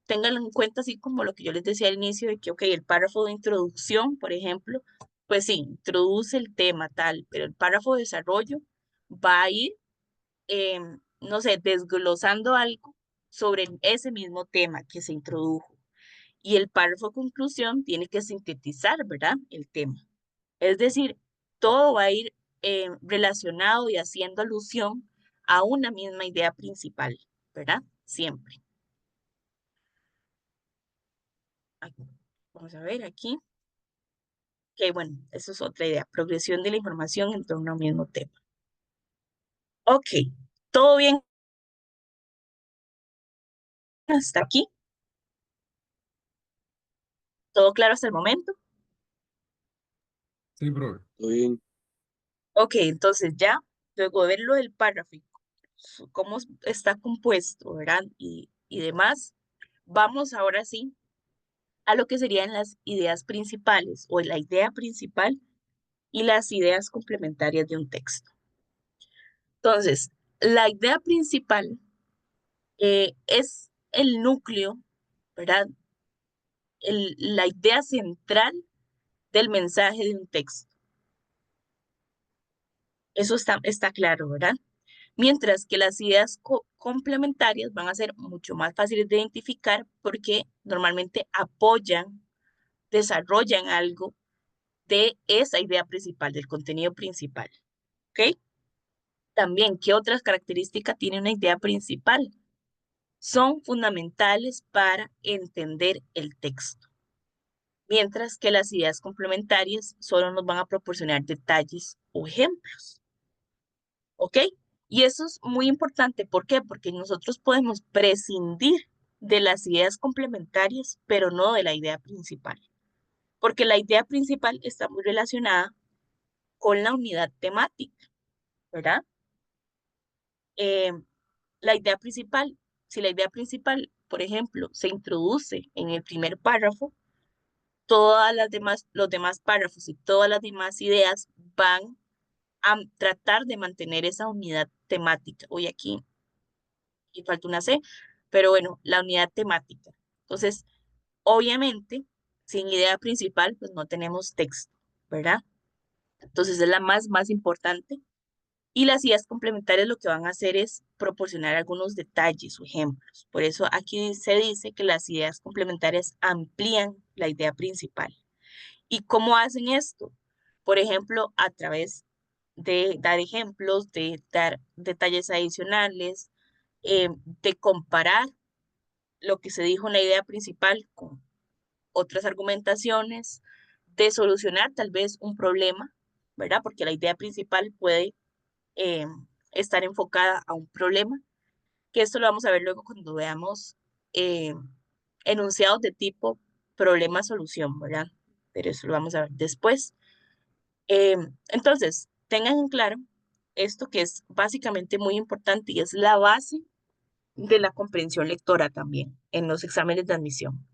tengan en cuenta, así como lo que yo les decía al inicio, de que, ok, el párrafo de introducción, por ejemplo, pues sí, introduce el tema tal, pero el párrafo de desarrollo va a ir, no sé, desglosando algo sobre ese mismo tema que se introdujo. Y el párrafo de conclusión tiene que sintetizar, ¿verdad? El tema. Es decir, todo va a ir relacionado y haciendo alusión a una misma idea principal, ¿verdad? Siempre. Aquí, vamos a ver aquí. Ok, bueno, eso es otra idea. Progresión de la información en torno a un mismo tema. Ok, ¿todo bien hasta aquí? ¿Todo claro hasta el momento? Sí, profe. Todo bien. Ok, entonces ya, luego de ver lo del párrafo, y cómo está compuesto, ¿verdad? Y demás, vamos ahora sí a lo que serían las ideas principales o la idea principal y las ideas complementarias de un texto. Entonces, la idea principal es el núcleo, ¿verdad? La idea central del mensaje de un texto. Eso está claro, ¿verdad? Mientras que las ideas complementarias van a ser mucho más fáciles de identificar porque normalmente apoyan, desarrollan algo de esa idea principal, del contenido principal. ¿Ok? También, ¿qué otras características tiene una idea principal? Son fundamentales para entender el texto, mientras que las ideas complementarias solo nos van a proporcionar detalles o ejemplos. ¿Ok? Y eso es muy importante. ¿Por qué? Porque nosotros podemos prescindir de las ideas complementarias, pero no de la idea principal. Porque la idea principal está muy relacionada con la unidad temática, ¿verdad? Eh, la idea principal, si la idea principal, por ejemplo, se introduce en el primer párrafo, todas las demás, los demás párrafos y todas las demás ideas van a tratar de mantener esa unidad temática. Hoy aquí falta una C, pero bueno, la unidad temática. Entonces, obviamente, sin idea principal, pues no tenemos texto, ¿verdad? Entonces es la más importante. Y las ideas complementarias lo que van a hacer es proporcionar algunos detalles o ejemplos. Por eso aquí se dice que las ideas complementarias amplían la idea principal. ¿Y cómo hacen esto? Por ejemplo, a través de dar ejemplos, de dar detalles adicionales, de comparar lo que se dijo en la idea principal con otras argumentaciones, de solucionar tal vez un problema, ¿verdad? Porque la idea principal puede eh, estar enfocada a un problema, que esto lo vamos a ver luego cuando veamos eh, enunciados de tipo problema-solución, ¿verdad? Pero eso lo vamos a ver después. Entonces, tengan en claro esto que es básicamente muy importante y es la base de la comprensión lectora también en los exámenes de admisión,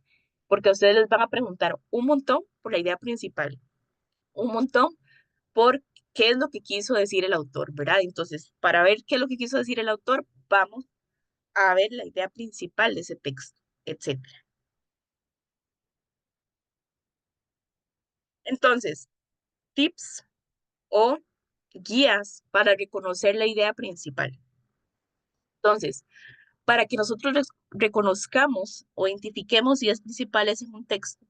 porque a ustedes les van a preguntar un montón por la idea principal, un montón por qué es lo que quiso decir el autor, ¿verdad? Entonces, para ver qué es lo que quiso decir el autor, vamos a ver la idea principal de ese texto, etcétera. Entonces, tips o guías para reconocer la idea principal. Entonces, para que nosotros reconozcamos o identifiquemos ideas principales en un texto,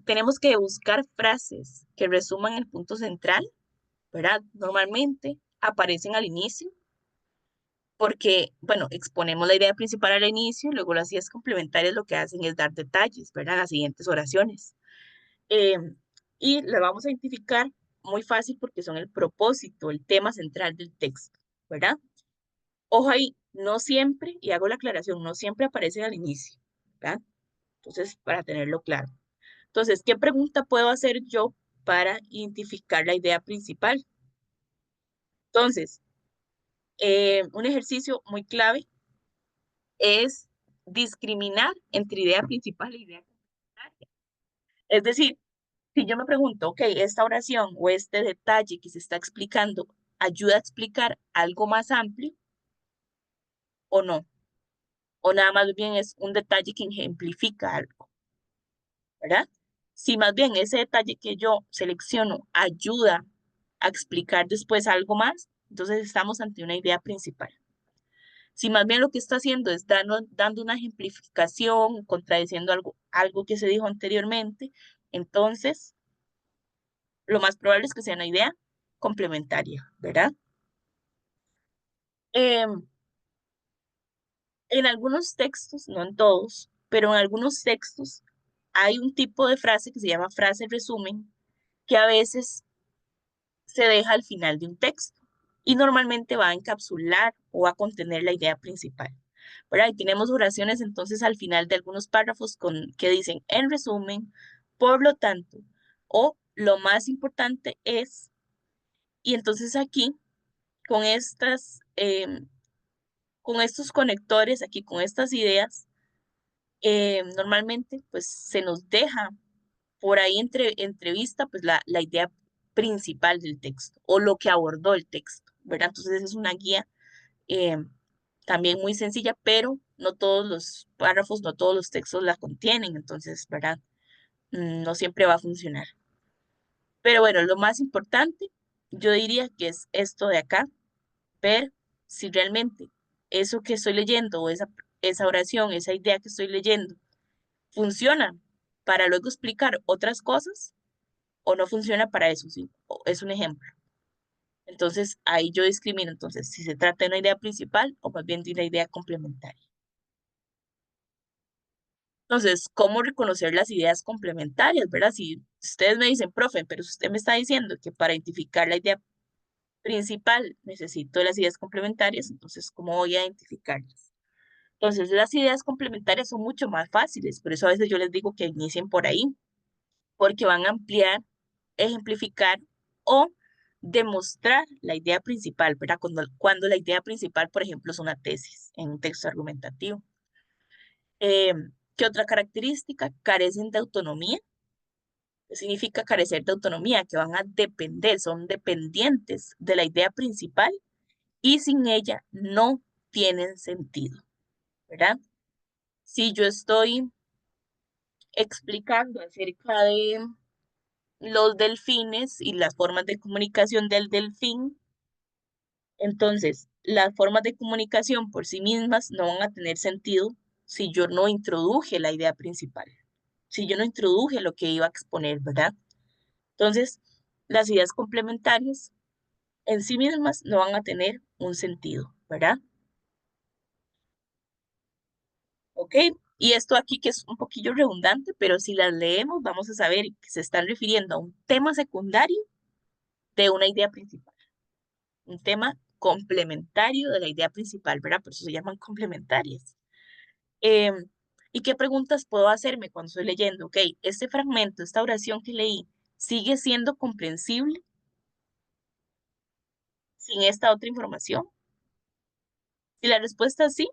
tenemos que buscar frases que resuman el punto central, ¿verdad? Normalmente aparecen al inicio porque, bueno, exponemos la idea principal al inicio, luego las ideas complementarias lo que hacen es dar detalles, ¿verdad? Las siguientes oraciones. Eh, y las vamos a identificar muy fácil porque son el propósito, el tema central del texto, ¿verdad? Ojo ahí, no siempre, y hago la aclaración, no siempre aparecen al inicio, ¿verdad? Entonces, para tenerlo claro. Entonces, ¿qué pregunta puedo hacer yo para identificar la idea principal? Entonces, un ejercicio muy clave es discriminar entre idea principal e idea complementaria. Es decir, si yo me pregunto, ok, esta oración o este detalle que se está explicando ayuda a explicar algo más amplio o no, o nada más bien es un detalle que ejemplifica algo, ¿verdad? Si más bien ese detalle que yo selecciono ayuda a explicar después algo más, entonces estamos ante una idea principal. Si más bien lo que está haciendo es dando una ejemplificación, contradiciendo algo que se dijo anteriormente, entonces lo más probable es que sea una idea complementaria, ¿verdad? Em, en algunos textos, no en todos, pero en algunos textos hay un tipo de frase que se llama frase resumen, que a veces se deja al final de un texto y normalmente va a encapsular o a contener la idea principal, ¿verdad? Y tenemos oraciones entonces al final de algunos párrafos que dicen, en resumen, por lo tanto, o lo más importante es, y entonces aquí, con con estos conectores, aquí con estas ideas, normalmente pues se nos deja por ahí entrevista pues la idea principal del texto o lo que abordó el texto, ¿verdad? Entonces es una guía eh, también muy sencilla, pero no todos los párrafos, no todos los textos la contienen, entonces, ¿verdad? No siempre va a funcionar. Pero bueno, lo más importante, yo diría que es esto de acá, ver si realmente eso que estoy leyendo o esa oración, esa idea que estoy leyendo, funciona para luego explicar otras cosas o no funciona para eso, sí, es un ejemplo. Entonces, ahí yo discrimino, entonces, si se trata de una idea principal o más bien de una idea complementaria. Entonces, ¿cómo reconocer las ideas complementarias, verdad? Si ustedes me dicen, profe, pero usted me está diciendo que para identificar la idea principal necesito las ideas complementarias, entonces, ¿cómo voy a identificarlas? Entonces, las ideas complementarias son mucho más fáciles, por eso a veces yo les digo que inicien por ahí, porque van a ampliar, ejemplificar o demostrar la idea principal, ¿verdad? Cuando la idea principal, por ejemplo, es una tesis en un texto argumentativo. Eh, ¿Qué otra característica? Carecen de autonomía. ¿Qué significa carecer de autonomía? Que van a depender, son dependientes de la idea principal y sin ella no tienen sentido, ¿verdad? Si yo estoy explicando acerca de los delfines y las formas de comunicación del delfín, entonces las formas de comunicación por sí mismas no van a tener sentido si yo no introduje la idea principal, si yo no introduje lo que iba a exponer, ¿verdad? Entonces, las ideas complementarias en sí mismas no van a tener un sentido, ¿verdad? ¿Ok? Y esto aquí que es un poquillo redundante, pero si las leemos vamos a saber que se están refiriendo a un tema secundario de una idea principal, un tema complementario de la idea principal, ¿verdad? Por eso se llaman complementarias. Em, ¿Y qué preguntas puedo hacerme cuando estoy leyendo? Ok, este fragmento, esta oración que leí, ¿sigue siendo comprensible sin esta otra información? Si la respuesta es sí,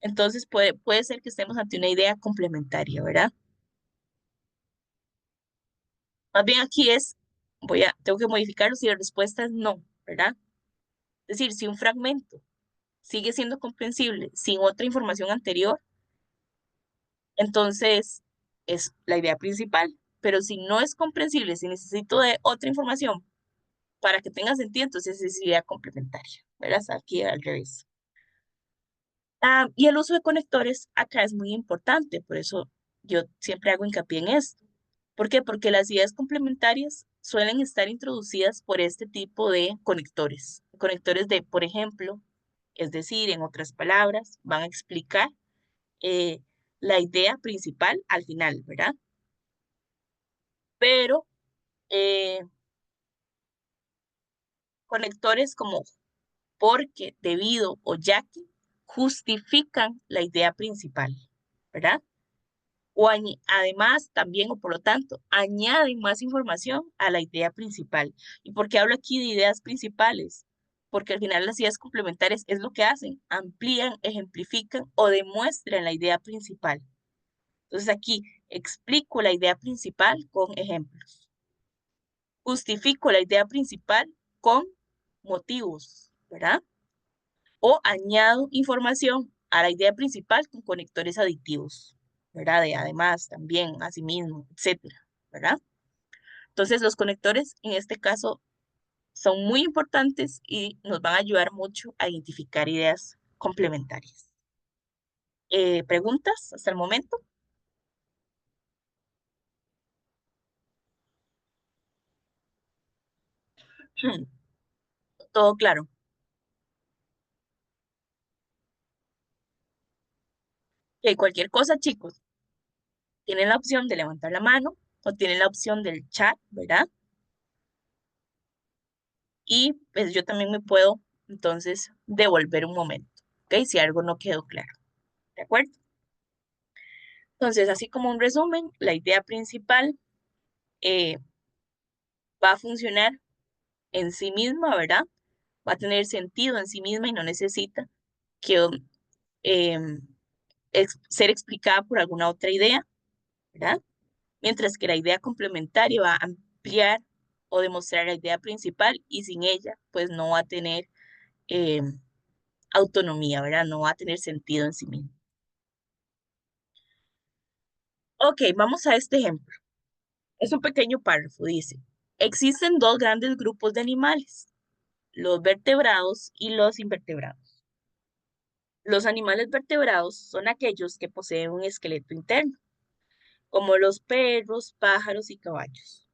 entonces puede ser que estemos ante una idea complementaria, ¿verdad? Más bien aquí tengo que modificarlo si la respuesta es no, ¿verdad? Es decir, si un fragmento sigue siendo comprensible sin otra información anterior, entonces es la idea principal. Pero si no es comprensible, si necesito de otra información para que tenga sentido, entonces es idea complementaria, ¿verdad? Está aquí al revés. Y el uso de conectores acá es muy importante, por eso yo siempre hago hincapié en esto. ¿Por qué? Porque las ideas complementarias suelen estar introducidas por este tipo de conectores. Conectores de, por ejemplo, es decir, en otras palabras, van a explicar eh, la idea principal al final, ¿verdad? Pero eh, conectores como porque, debido o ya que justifican la idea principal, ¿verdad? O además también o por lo tanto añaden más información a la idea principal. ¿Y por qué hablo aquí de ideas principales? Porque al final las ideas complementarias es lo que hacen, amplían, ejemplifican o demuestran la idea principal. Entonces aquí explico la idea principal con ejemplos. Justifico la idea principal con motivos, ¿verdad? O añado información a la idea principal con conectores aditivos, ¿verdad? De además, también, asimismo, etcétera, ¿verdad? Entonces, los conectores en este caso son muy importantes y nos van a ayudar mucho a identificar ideas complementarias. ¿Preguntas hasta el momento? Todo claro. Cualquier cosa, chicos, tienen la opción de levantar la mano o tienen la opción del chat, ¿verdad? Y pues yo también me puedo entonces devolver un momento, ¿ok? Si algo no quedó claro, ¿de acuerdo? Entonces, así como un resumen, la idea principal eh, va a funcionar en sí misma, ¿verdad? Va a tener sentido en sí misma y no necesita que em, ser explicada por alguna otra idea, ¿verdad? Mientras que la idea complementaria va a ampliar o demostrar la idea principal y sin ella, pues no va a tener autonomía, ¿verdad? No va a tener sentido en sí mismo. Ok, vamos a este ejemplo. Es un pequeño párrafo, dice, existen dos grandes grupos de animales, los vertebrados y los invertebrados. Los animales vertebrados son aquellos que poseen un esqueleto interno, como los perros, pájaros y caballos.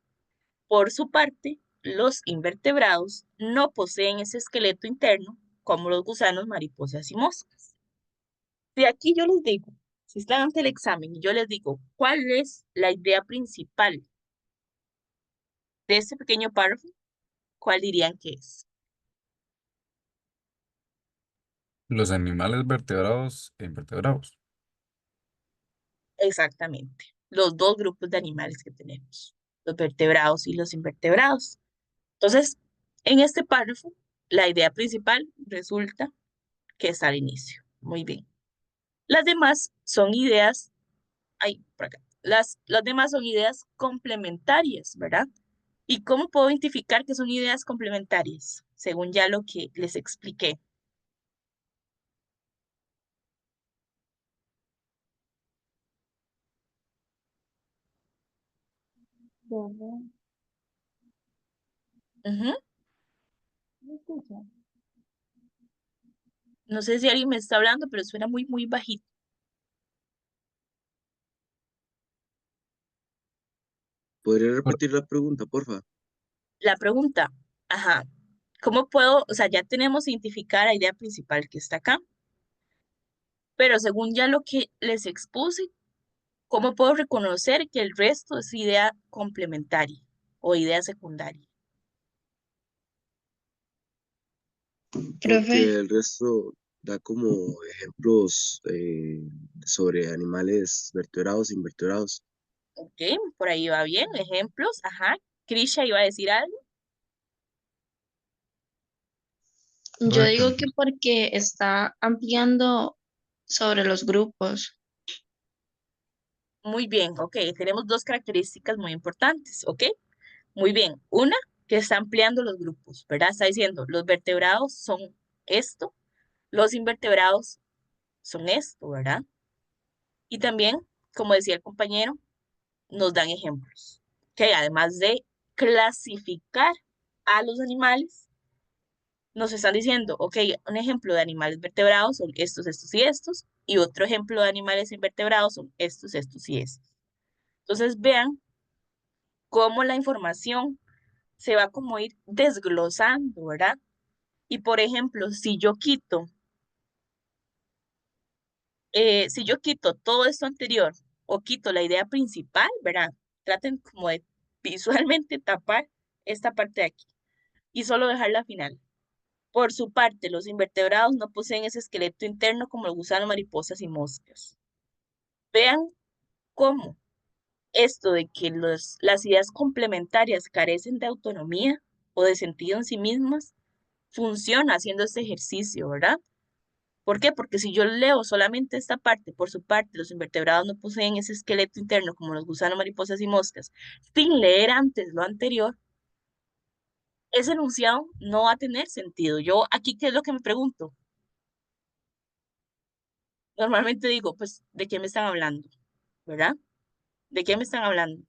Por su parte, los invertebrados no poseen ese esqueleto interno, como los gusanos, mariposas y moscas. Si aquí yo les digo, si están ante el examen y yo les digo, ¿cuál es la idea principal de este pequeño párrafo? ¿Cuál dirían que es? Los animales vertebrados e invertebrados. Exactamente. Los dos grupos de animales que tenemos, los vertebrados y los invertebrados. Entonces, en este párrafo, la idea principal resulta que está al inicio. Muy bien. Las demás son ideas, ay, por acá. Las demás son ideas complementarias, ¿verdad? ¿Y cómo puedo identificar que son ideas complementarias? Según ya lo que les expliqué. Ujú. No sé si alguien me está hablando, pero suena muy, muy bajito. ¿Podría Pero, repetir la pregunta, porfa? La pregunta, ajá, ¿cómo puedo, o sea, ya tenemos identificada la idea principal que está acá, pero según ya lo que les expuse, ¿cómo puedo reconocer que el resto es idea complementaria o idea secundaria? Porque Profe, el resto da como ejemplos sobre animales vertebrados e invertebrados. Ok, por ahí va bien, ejemplos, ajá. Krisha iba a decir algo. yo profe, digo que porque está ampliando sobre los grupos. Muy bien, ok, tenemos dos características muy importantes, ok. Muy bien, una que está ampliando los grupos, ¿verdad? Está diciendo, los vertebrados son esto, los invertebrados son esto, ¿verdad? Y también, como decía el compañero, nos dan ejemplos, que además de clasificar a los animales, nos están diciendo, ok, un ejemplo de animales vertebrados son estos, estos y estos, y otro ejemplo de animales invertebrados son estos, estos y estos. Entonces vean cómo la información se va como a ir desglosando, ¿verdad? Y por ejemplo, si yo quito todo esto anterior o quito la idea principal, ¿verdad? Traten como de visualmente tapar esta parte de aquí y solo dejar la final. Por su parte, los invertebrados no poseen ese esqueleto interno como el gusano, mariposas y moscas. Vean cómo esto de que las ideas complementarias carecen de autonomía o de sentido en sí mismas funciona haciendo este ejercicio, ¿verdad? ¿Por qué? Porque si yo leo solamente esta parte, por su parte, los invertebrados no poseen ese esqueleto interno como los gusanos, mariposas y moscas, sin leer antes lo anterior, ese enunciado no va a tener sentido. Yo aquí, ¿qué es lo que me pregunto? Normalmente digo, pues, ¿de qué me están hablando? ¿Verdad? ¿De qué me están hablando?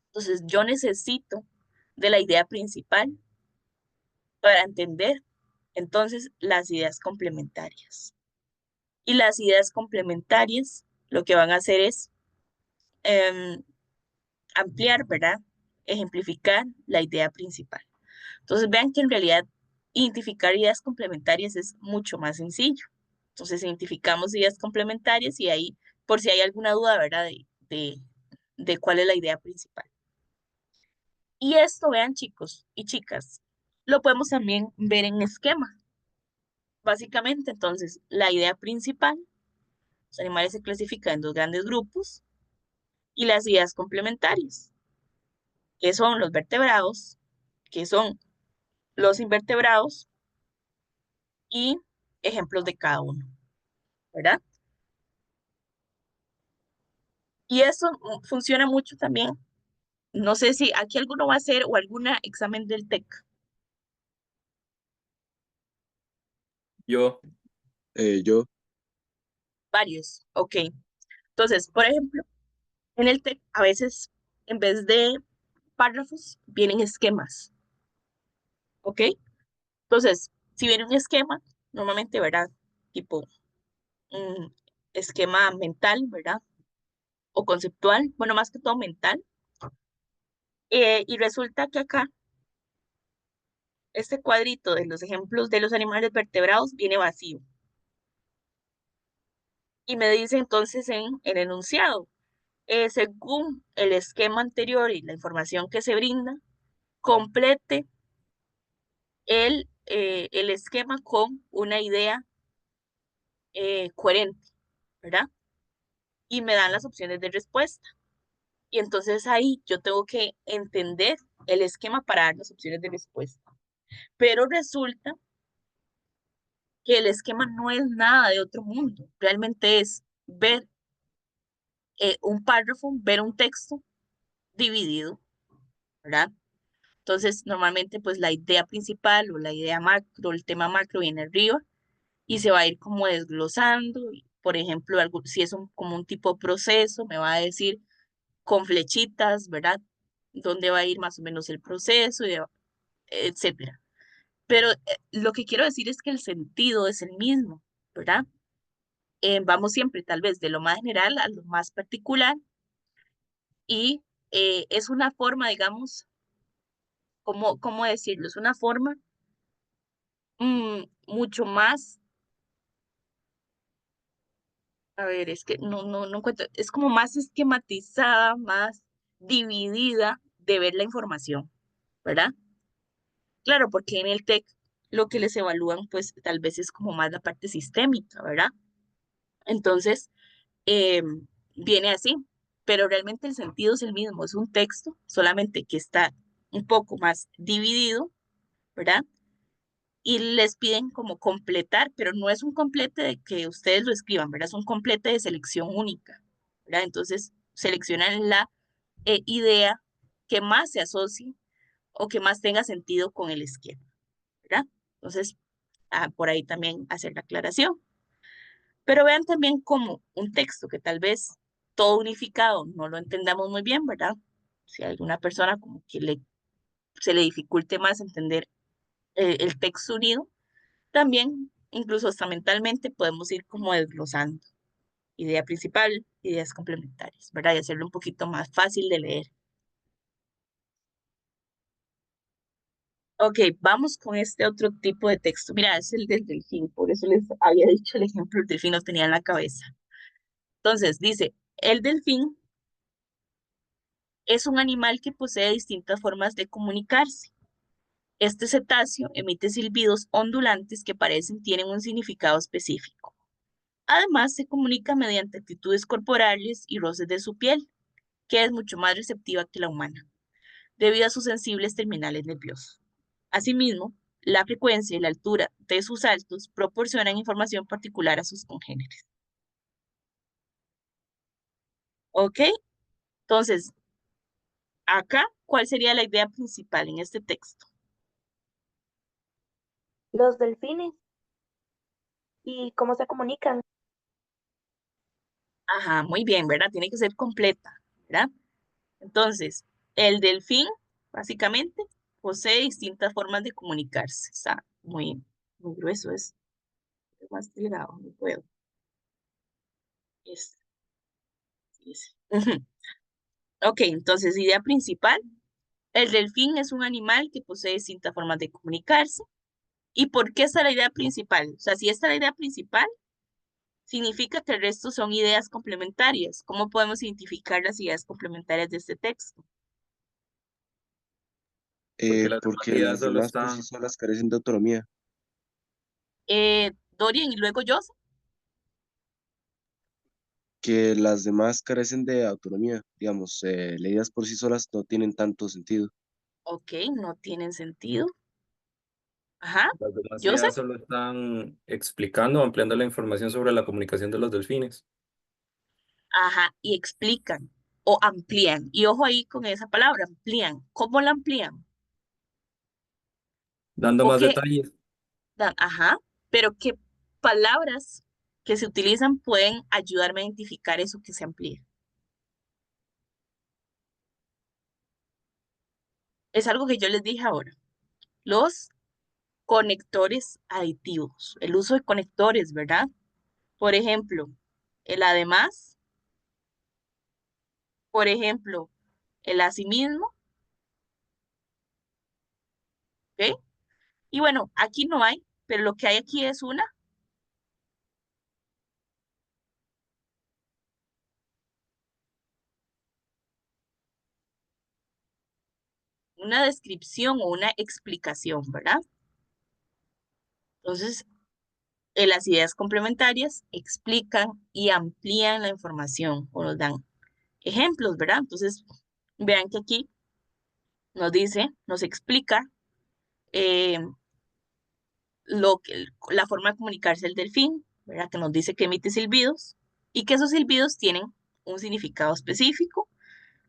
Entonces, yo necesito de la idea principal para entender entonces las ideas complementarias. Y las ideas complementarias lo que van a hacer es ampliar, ¿verdad? Ejemplificar la idea principal. Entonces vean que en realidad identificar ideas complementarias es mucho más sencillo. Entonces identificamos ideas complementarias y ahí, por si hay alguna duda, ¿verdad? De cuál es la idea principal. Y esto, vean chicos y chicas, lo podemos también ver en esquema. Básicamente, entonces, la idea principal, los animales se clasifican en dos grandes grupos y las ideas complementarias, que son los vertebrados, que son los invertebrados y ejemplos de cada uno, ¿verdad? Y eso funciona mucho también. No sé si aquí alguno va a hacer o alguna examen del TEC. Yo, Yo, Varios, ok. Entonces, por ejemplo, en el TEC a veces en vez de párrafos vienen esquemas, ¿ok? Entonces, si viene un esquema, normalmente, ¿verdad? Tipo un esquema mental, ¿verdad? O conceptual, bueno, más que todo mental. Y resulta que acá, este cuadrito de los ejemplos de los animales vertebrados viene vacío. Y me dice entonces en el enunciado, según el esquema anterior y la información que se brinda, complete el esquema con una idea coherente, ¿verdad? Y me dan las opciones de respuesta. Y entonces ahí yo tengo que entender el esquema para dar las opciones de respuesta. Pero resulta que el esquema no es nada de otro mundo. Realmente es ver un párrafo, ver un texto dividido, ¿verdad? Entonces, normalmente, pues la idea principal o la idea macro, el tema macro viene arriba y se va a ir como desglosando. Por ejemplo, si es como un tipo de proceso, me va a decir con flechitas, ¿verdad? Dónde va a ir más o menos el proceso, etcétera. Pero lo que quiero decir es que el sentido es el mismo, ¿verdad? Vamos siempre tal vez de lo más general a lo más particular y es una forma, digamos, ¿cómo decirlo? Es una forma mucho más, a ver, es que no encuentro, es como más esquematizada, más dividida de ver la información, ¿verdad? Claro, porque en el TEC lo que les evalúan, pues tal vez es como más la parte sistémica, ¿verdad? Entonces, eh, viene así, pero realmente el sentido es el mismo, es un texto, solamente que está un poco más dividido, ¿verdad? Y les piden como completar, pero no es un complete de que ustedes lo escriban, ¿verdad? Es un complete de selección única, ¿verdad? Entonces, seleccionan la idea que más se asocie o que más tenga sentido con el esquema, ¿verdad? Entonces, por ahí también hacer la aclaración. Pero vean también como un texto que tal vez todo unificado no lo entendamos muy bien, ¿verdad? Si hay alguna persona como que se le dificulte más entender el texto unido, también incluso hasta mentalmente podemos ir como desglosando idea principal, ideas complementarias, ¿verdad? Y hacerlo un poquito más fácil de leer. Ok, vamos con este otro tipo de texto. Mira, es el del delfín, por eso les había dicho el ejemplo del delfín, lo tenía en la cabeza. Entonces, dice, el delfín es un animal que posee distintas formas de comunicarse. Este cetáceo emite silbidos ondulantes que parecen tienen un significado específico. Además, se comunica mediante actitudes corporales y roces de su piel, que es mucho más receptiva que la humana, debido a sus sensibles terminales nerviosos. Asimismo, la frecuencia y la altura de sus saltos proporcionan información particular a sus congéneres. ¿Ok? Entonces, acá, ¿cuál sería la idea principal en este texto? Los delfines y cómo se comunican. Ajá, muy bien, ¿verdad? Tiene que ser completa, ¿verdad? Entonces, el delfín, básicamente, posee distintas formas de comunicarse. Está muy grueso, es más delgado, no puedo. Es, Ok, entonces, idea principal. El delfín es un animal que posee distintas formas de comunicarse. ¿Y por qué esta es la idea principal? O sea, si esta es la idea principal, significa que el resto son ideas complementarias. ¿Cómo podemos identificar las ideas complementarias de este texto? Porque las demás Porque ideas las solo demás por sí están, solas carecen de autonomía. Dorian y luego Joseph. Que las demás carecen de autonomía. Digamos, leídas por sí solas no tienen tanto sentido. Ok, no tienen sentido. Ajá, las demás Joseph. ideas solo están explicando, ampliando la información sobre la comunicación de los delfines, Ajá, y explican o amplían. Y ojo ahí con esa palabra, amplían. ¿Cómo la amplían? dando ¿O más qué detalles. dan? Ajá, pero qué palabras que se utilizan pueden ayudarme a identificar eso que se amplía. Es algo que yo les dije ahora. Los conectores aditivos, el uso de conectores, ¿verdad? Por ejemplo, el además, por ejemplo, el asimismo, ¿ok? Y bueno, aquí no hay, pero lo que hay aquí es una descripción o una explicación, ¿verdad? Entonces, las ideas complementarias explican y amplían la información o nos dan ejemplos, ¿verdad? Entonces, vean que aquí nos dice, nos explica eh, la forma de comunicarse del delfín, ¿verdad? Que nos dice que emite silbidos y que esos silbidos tienen un significado específico.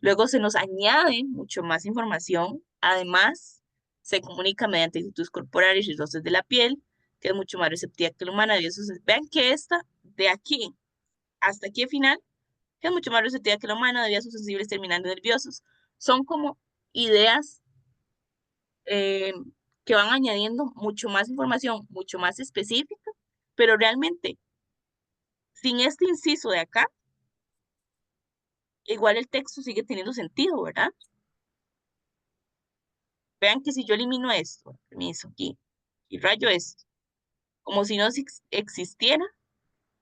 Luego se nos añade mucho más información. Además, se comunica mediante actitudes corporales y roces de la piel, que es mucho más receptiva que la humana. Vean que esta de aquí hasta aquí al final, que es mucho más receptiva que la humana, debido a sus sensibles terminando nerviosos, son como ideas eh, que van añadiendo mucho más información, mucho más específica, pero realmente, sin este inciso de acá, igual el texto sigue teniendo sentido, ¿verdad? Vean que si yo elimino esto, permiso, aquí, y rayo esto, como si no existiera,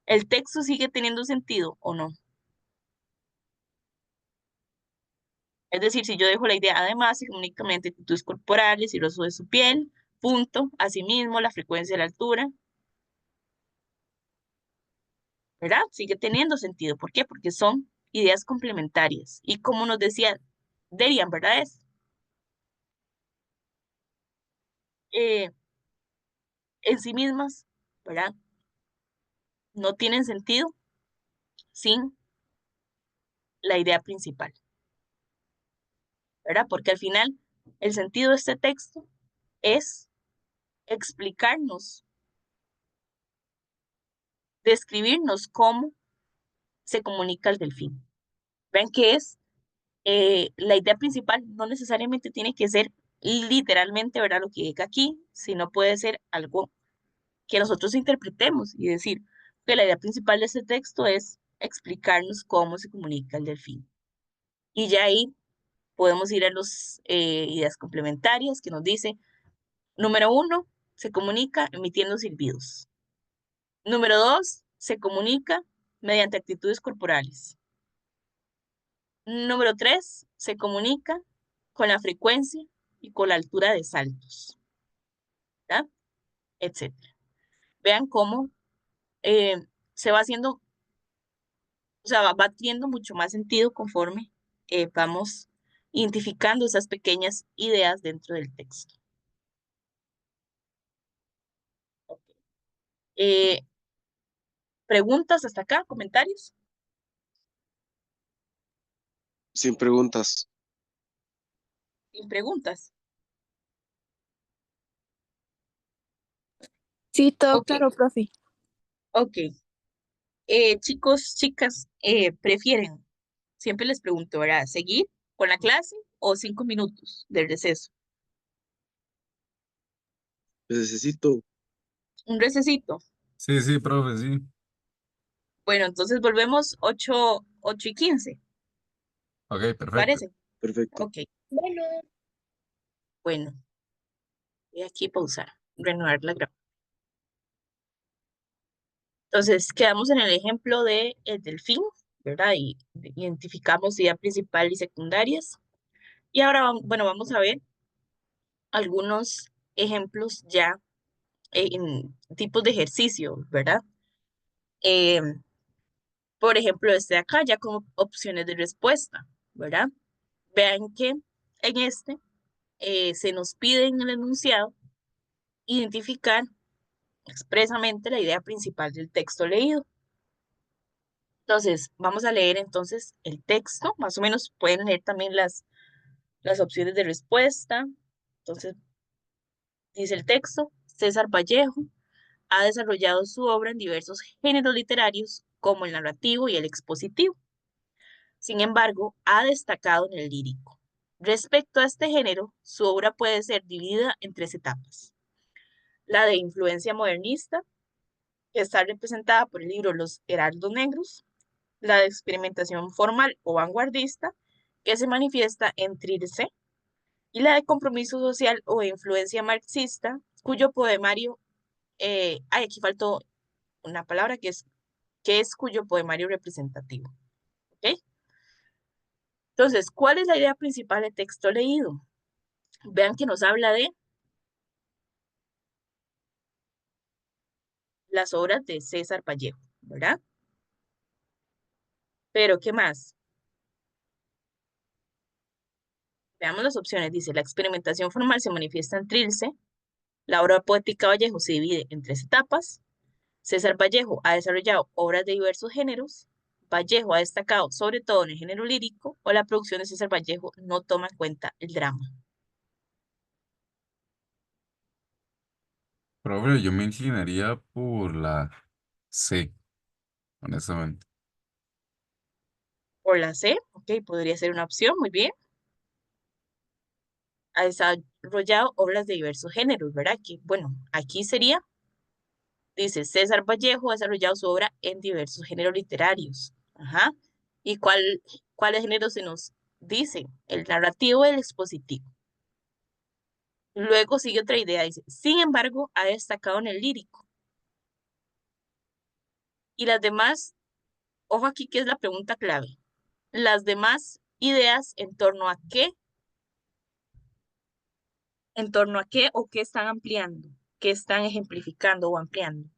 ¿el texto sigue teniendo sentido o no? Es decir, si yo dejo la idea, además, se comunica mediante actitudes corporales y rostro de su piel, punto, asimismo, la frecuencia de la altura, ¿verdad? Sigue teniendo sentido. ¿Por qué? Porque son ideas complementarias. Y como nos decía Derian, ¿verdad? Eh, en sí mismas, ¿verdad? No tienen sentido sin la idea principal, ¿verdad? Porque al final el sentido de este texto es explicarnos, describirnos cómo se comunica el delfín. Ven que es la idea principal, no necesariamente tiene que ser literalmente, ¿verdad? Lo que diga aquí, sino puede ser algo que nosotros interpretemos y decir que la idea principal de este texto es explicarnos cómo se comunica el delfín. Y ya ahí podemos ir a las ideas complementarias que nos dice, número 1, se comunica emitiendo silbidos. Número 2, se comunica mediante actitudes corporales. Número 3, se comunica con la frecuencia y con la altura de saltos, ¿verdad? Etcétera. Vean cómo eh, se va haciendo, o sea, va teniendo mucho más sentido conforme vamos identificando esas pequeñas ideas dentro del texto. Ok. Eh, ¿Preguntas hasta acá? ¿Comentarios? Sin preguntas. Sin preguntas. Sí, todo Ok, claro, profe. ok. Chicos, chicas, ¿prefieren? Siempre les pregunto, ¿verdad? ¿Seguir con la clase o 5 minutos del receso? Necesito. Un recesito. Sí, sí, profe, sí. Bueno, entonces volvemos 8:15, Ok, perfecto. ¿parece? Perfecto. Ok, Bueno, bueno. Voy aquí a pausar, renovar la grabación. Entonces, quedamos en el ejemplo de el delfín, ¿verdad? Y identificamos idea principal y secundarias. Y ahora, bueno, vamos a ver algunos ejemplos ya en tipos de ejercicio, ¿verdad? Eh, por ejemplo, este de acá, ya como opciones de respuesta, ¿verdad? Vean que en este se nos pide en el enunciado identificar expresamente la idea principal del texto leído. Entonces, vamos a leer entonces el texto, más o menos pueden leer también las opciones de respuesta. Entonces, dice el texto, César Vallejo ha desarrollado su obra en diversos géneros literarios, como el narrativo y el expositivo. Sin embargo, ha destacado en el lírico. Respecto a este género, su obra puede ser dividida en tres etapas. La de influencia modernista, que está representada por el libro Los Heraldos Negros, la de experimentación formal o vanguardista, que se manifiesta en Trilce, y la de compromiso social o influencia marxista, cuyo poemario, aquí faltó una palabra que es cuyo poemario representativo. ¿Ok? Entonces, ¿cuál es la idea principal del texto leído? Vean que nos habla de las obras de César Vallejo, ¿verdad? Pero, ¿qué más? Veamos las opciones. Dice, la experimentación formal se manifiesta en Trilce, la obra poética Vallejo se divide en tres etapas, César Vallejo ha desarrollado obras de diversos géneros, Vallejo ha destacado sobre todo en el género lírico, o la producción de César Vallejo no toma en cuenta el drama. Profe, yo me inclinaría por la C, honestamente. Por la C, ok, podría ser una opción, muy bien. Ha desarrollado obras de diversos géneros, ¿verdad? Que, bueno, aquí sería, dice, César Vallejo ha desarrollado su obra en diversos géneros literarios. Ajá. ¿Y cuáles géneros se nos dicen? El narrativo y el expositivo. Luego sigue otra idea, dice, sin embargo, ha destacado en el lírico. Y las demás, ojo aquí que es la pregunta clave. Las demás ideas en torno a qué o qué están ampliando, qué están ejemplificando o ampliando.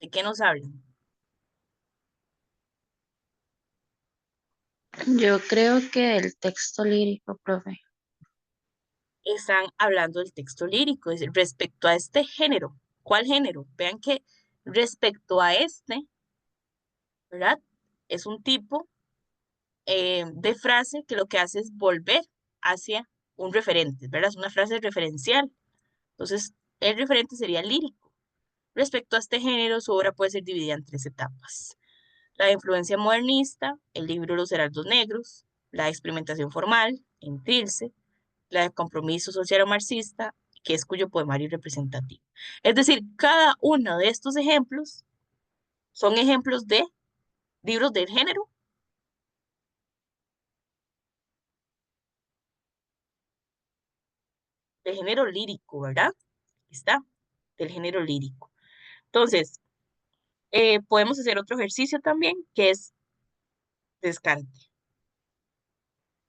¿De qué nos hablan? Yo creo que el texto lírico, profe. Están hablando del texto lírico, es decir, respecto a este género. ¿Cuál género? Vean que respecto a este, ¿verdad? Es un tipo de frase que lo que hace es volver hacia un referente, ¿verdad? Es una frase referencial. Entonces, el referente sería lírico. Respecto a este género, su obra puede ser dividida en tres etapas. La influencia modernista, el libro Los Heraldos Negros, la experimentación formal, en Trilce, la de compromiso social o marxista, que es cuyo poemario representativo. Es decir, cada uno de estos ejemplos son ejemplos de libros del género lírico, ¿verdad? Aquí está, del género lírico. Entonces, podemos hacer otro ejercicio también, que es descarte.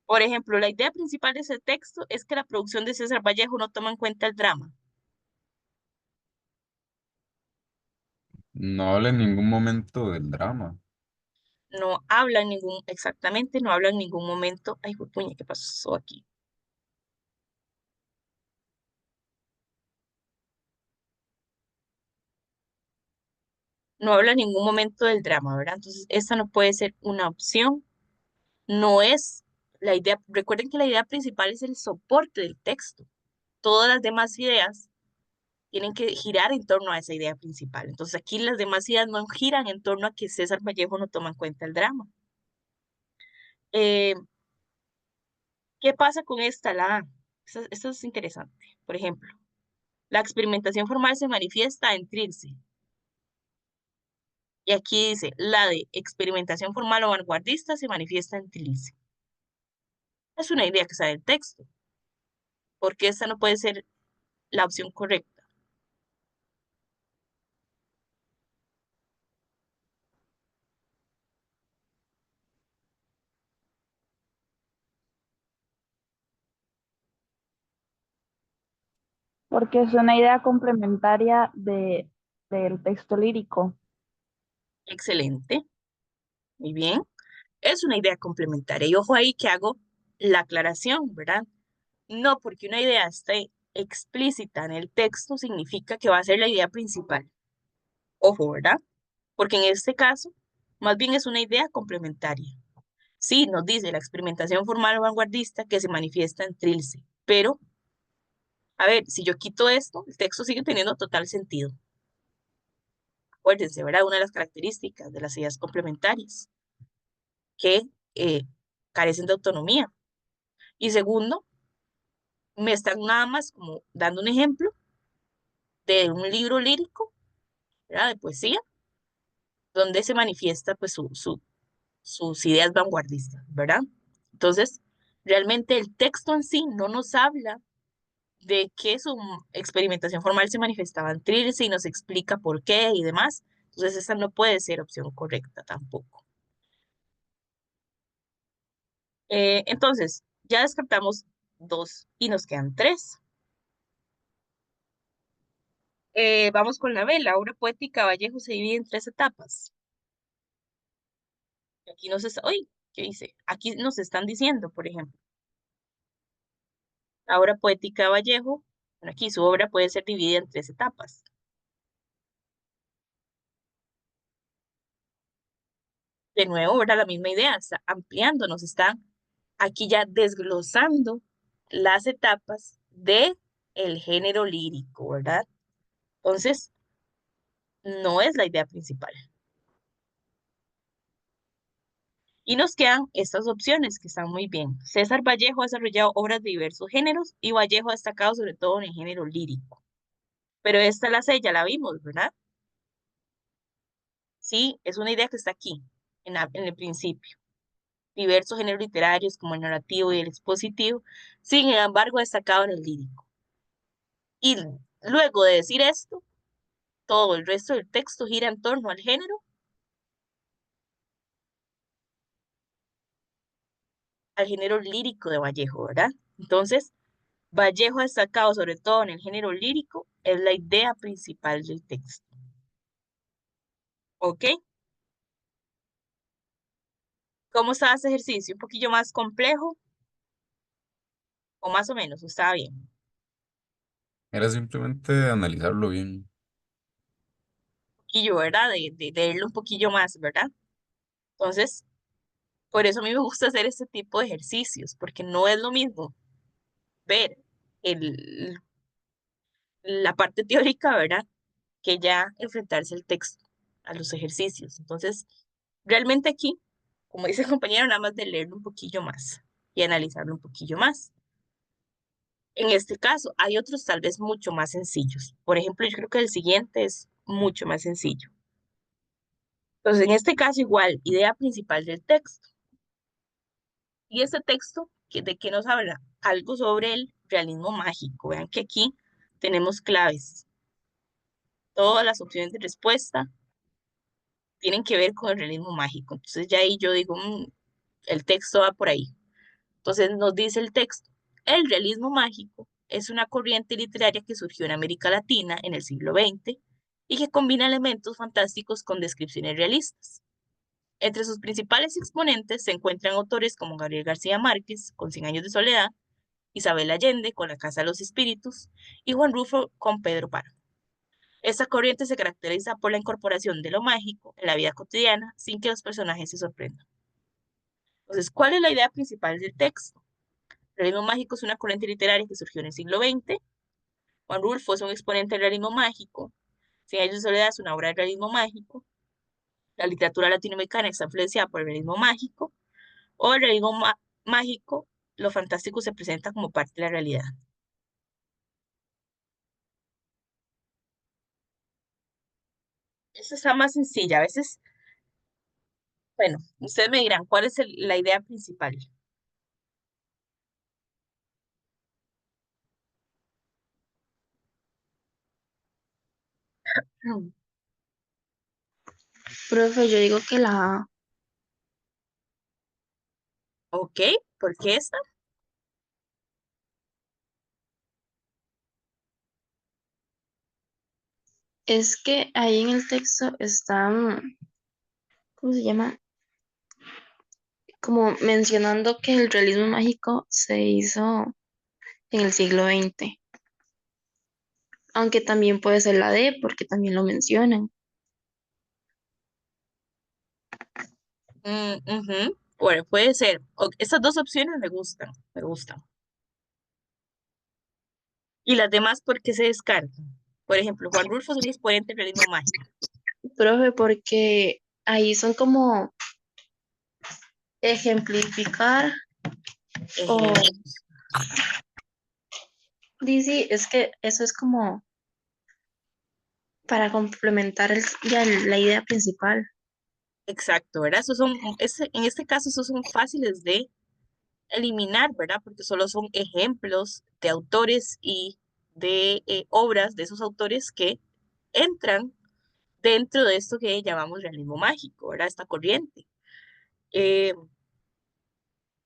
Por ejemplo, la idea principal de ese texto es que la producción de César Vallejo no toma en cuenta el drama. No habla en ningún momento del drama. No habla en ningún, exactamente, no habla en ningún momento. Ay, puña, ¿qué pasó aquí? No habla en ningún momento del drama, ¿verdad? Entonces, esta no puede ser una opción. No es la idea. Recuerden que la idea principal es el soporte del texto. Todas las demás ideas tienen que girar en torno a esa idea principal. Entonces, aquí las demás ideas no giran en torno a que César Vallejo no toma en cuenta el drama. Eh, ¿Qué pasa con esta, la A? Esto es interesante. Por ejemplo, La experimentación formal se manifiesta en Trilce. Y aquí dice, la de experimentación formal o vanguardista se manifiesta en Trilce. Es una idea que sale del texto, porque esta no puede ser la opción correcta. Porque es una idea complementaria del texto lírico. Excelente. Muy bien. Es una idea complementaria. Y ojo ahí que hago la aclaración, ¿verdad? No porque una idea esté explícita en el texto significa que va a ser la idea principal. Ojo, ¿verdad? Porque en este caso, más bien es una idea complementaria. Sí, nos dice la experimentación formal o vanguardista que se manifiesta en Trilce, pero, a ver, si yo quito esto, el texto sigue teniendo total sentido. Acuérdense, ¿verdad? Una de las características de las ideas complementarias, que eh, carecen de autonomía. Y segundo, me están nada más como dando un ejemplo de un libro lírico, ¿verdad? De poesía, donde se manifiesta pues sus ideas vanguardistas, ¿verdad? Entonces, realmente el texto en sí no nos habla de que su experimentación formal se manifestaba en Trilce y nos explica por qué y demás. Entonces, esa no puede ser opción correcta tampoco. Entonces, ya descartamos 2 y nos quedan 3. Vamos con la B. La obra poética Vallejo se divide en 3 etapas. Aquí nos está, uy, ¿qué dice? Aquí nos están diciendo, por ejemplo, la obra poética Vallejo, bueno, aquí su obra puede ser dividida en 3 etapas. De nuevo, ¿verdad? La misma idea, está ampliando, nos está aquí ya desglosando las etapas de el género lírico, ¿verdad? Entonces, no es la idea principal. Y nos quedan estas opciones que están muy bien. César Vallejo ha desarrollado obras de diversos géneros y Vallejo ha destacado sobre todo en el género lírico. Pero esta la sé, ya la vimos, ¿verdad? Sí, es una idea que está aquí, en el principio. Diversos géneros literarios como el narrativo y el expositivo, sin embargo, ha destacado en el lírico. Y luego de decir esto, todo el resto del texto gira en torno al género lírico de Vallejo, ¿verdad? Entonces, Vallejo ha destacado sobre todo en el género lírico, es la idea principal del texto. ¿Ok? ¿Cómo estaba ese ejercicio? ¿Un poquillo más complejo? ¿O más o menos? ¿O estaba bien? Era simplemente analizarlo bien. Un poquillo, ¿verdad? De leerlo un poquillo más, ¿verdad? Entonces, por eso a mí me gusta hacer este tipo de ejercicios, porque no es lo mismo ver el, la parte teórica, ¿verdad? Que ya enfrentarse al texto, a los ejercicios. Entonces, realmente aquí, como dice el compañero, nada más de leerlo un poquillo más y analizarlo un poquillo más. En este caso, hay otros tal vez mucho más sencillos. Por ejemplo, yo creo que el siguiente es mucho más sencillo. Entonces, en este caso, igual, idea principal del texto. Y este texto, ¿de qué nos habla? Algo sobre el realismo mágico. Vean que aquí tenemos claves. Todas las opciones de respuesta tienen que ver con el realismo mágico. Entonces ya ahí yo digo, el texto va por ahí. Entonces nos dice el texto, el realismo mágico es una corriente literaria que surgió en América Latina en el siglo XX y que combina elementos fantásticos con descripciones realistas. Entre sus principales exponentes se encuentran autores como Gabriel García Márquez, con Cien años de soledad, Isabel Allende, con La Casa de los Espíritus, y Juan Rulfo, con Pedro Páramo. Esta corriente se caracteriza por la incorporación de lo mágico en la vida cotidiana sin que los personajes se sorprendan. Entonces, ¿cuál es la idea principal del texto? El realismo mágico es una corriente literaria que surgió en el siglo XX. Juan Rulfo es un exponente del realismo mágico. Cien años de soledad es una obra de realismo mágico. La literatura latinoamericana está influenciada por el realismo mágico. O el realismo mágico, lo fantástico se presenta como parte de la realidad. esta está más sencilla. A veces, bueno, ustedes me dirán, ¿cuál es la idea principal? Mm, Profe, yo digo que la A. Ok, ¿por qué esta? Es que ahí en el texto está, ¿cómo se llama? Como mencionando que el realismo mágico se hizo en el siglo XX, aunque también puede ser la D porque también lo mencionan. Ujú. Bueno, puede ser. Estas dos opciones me gustan, me gustan. Y las demás, ¿por qué se descartan? Por ejemplo, Juan Rulfo es un exponente del realismo mágico. Profe, porque ahí son como ejemplificar o Ejemplos. dice, es que eso es como para complementar ya la idea principal. Exacto, ¿verdad? En este caso, esos son fáciles de eliminar, ¿verdad? Porque solo son ejemplos de autores y de obras de esos autores que entran dentro de esto que llamamos realismo mágico, ¿verdad? Esta corriente. Eh,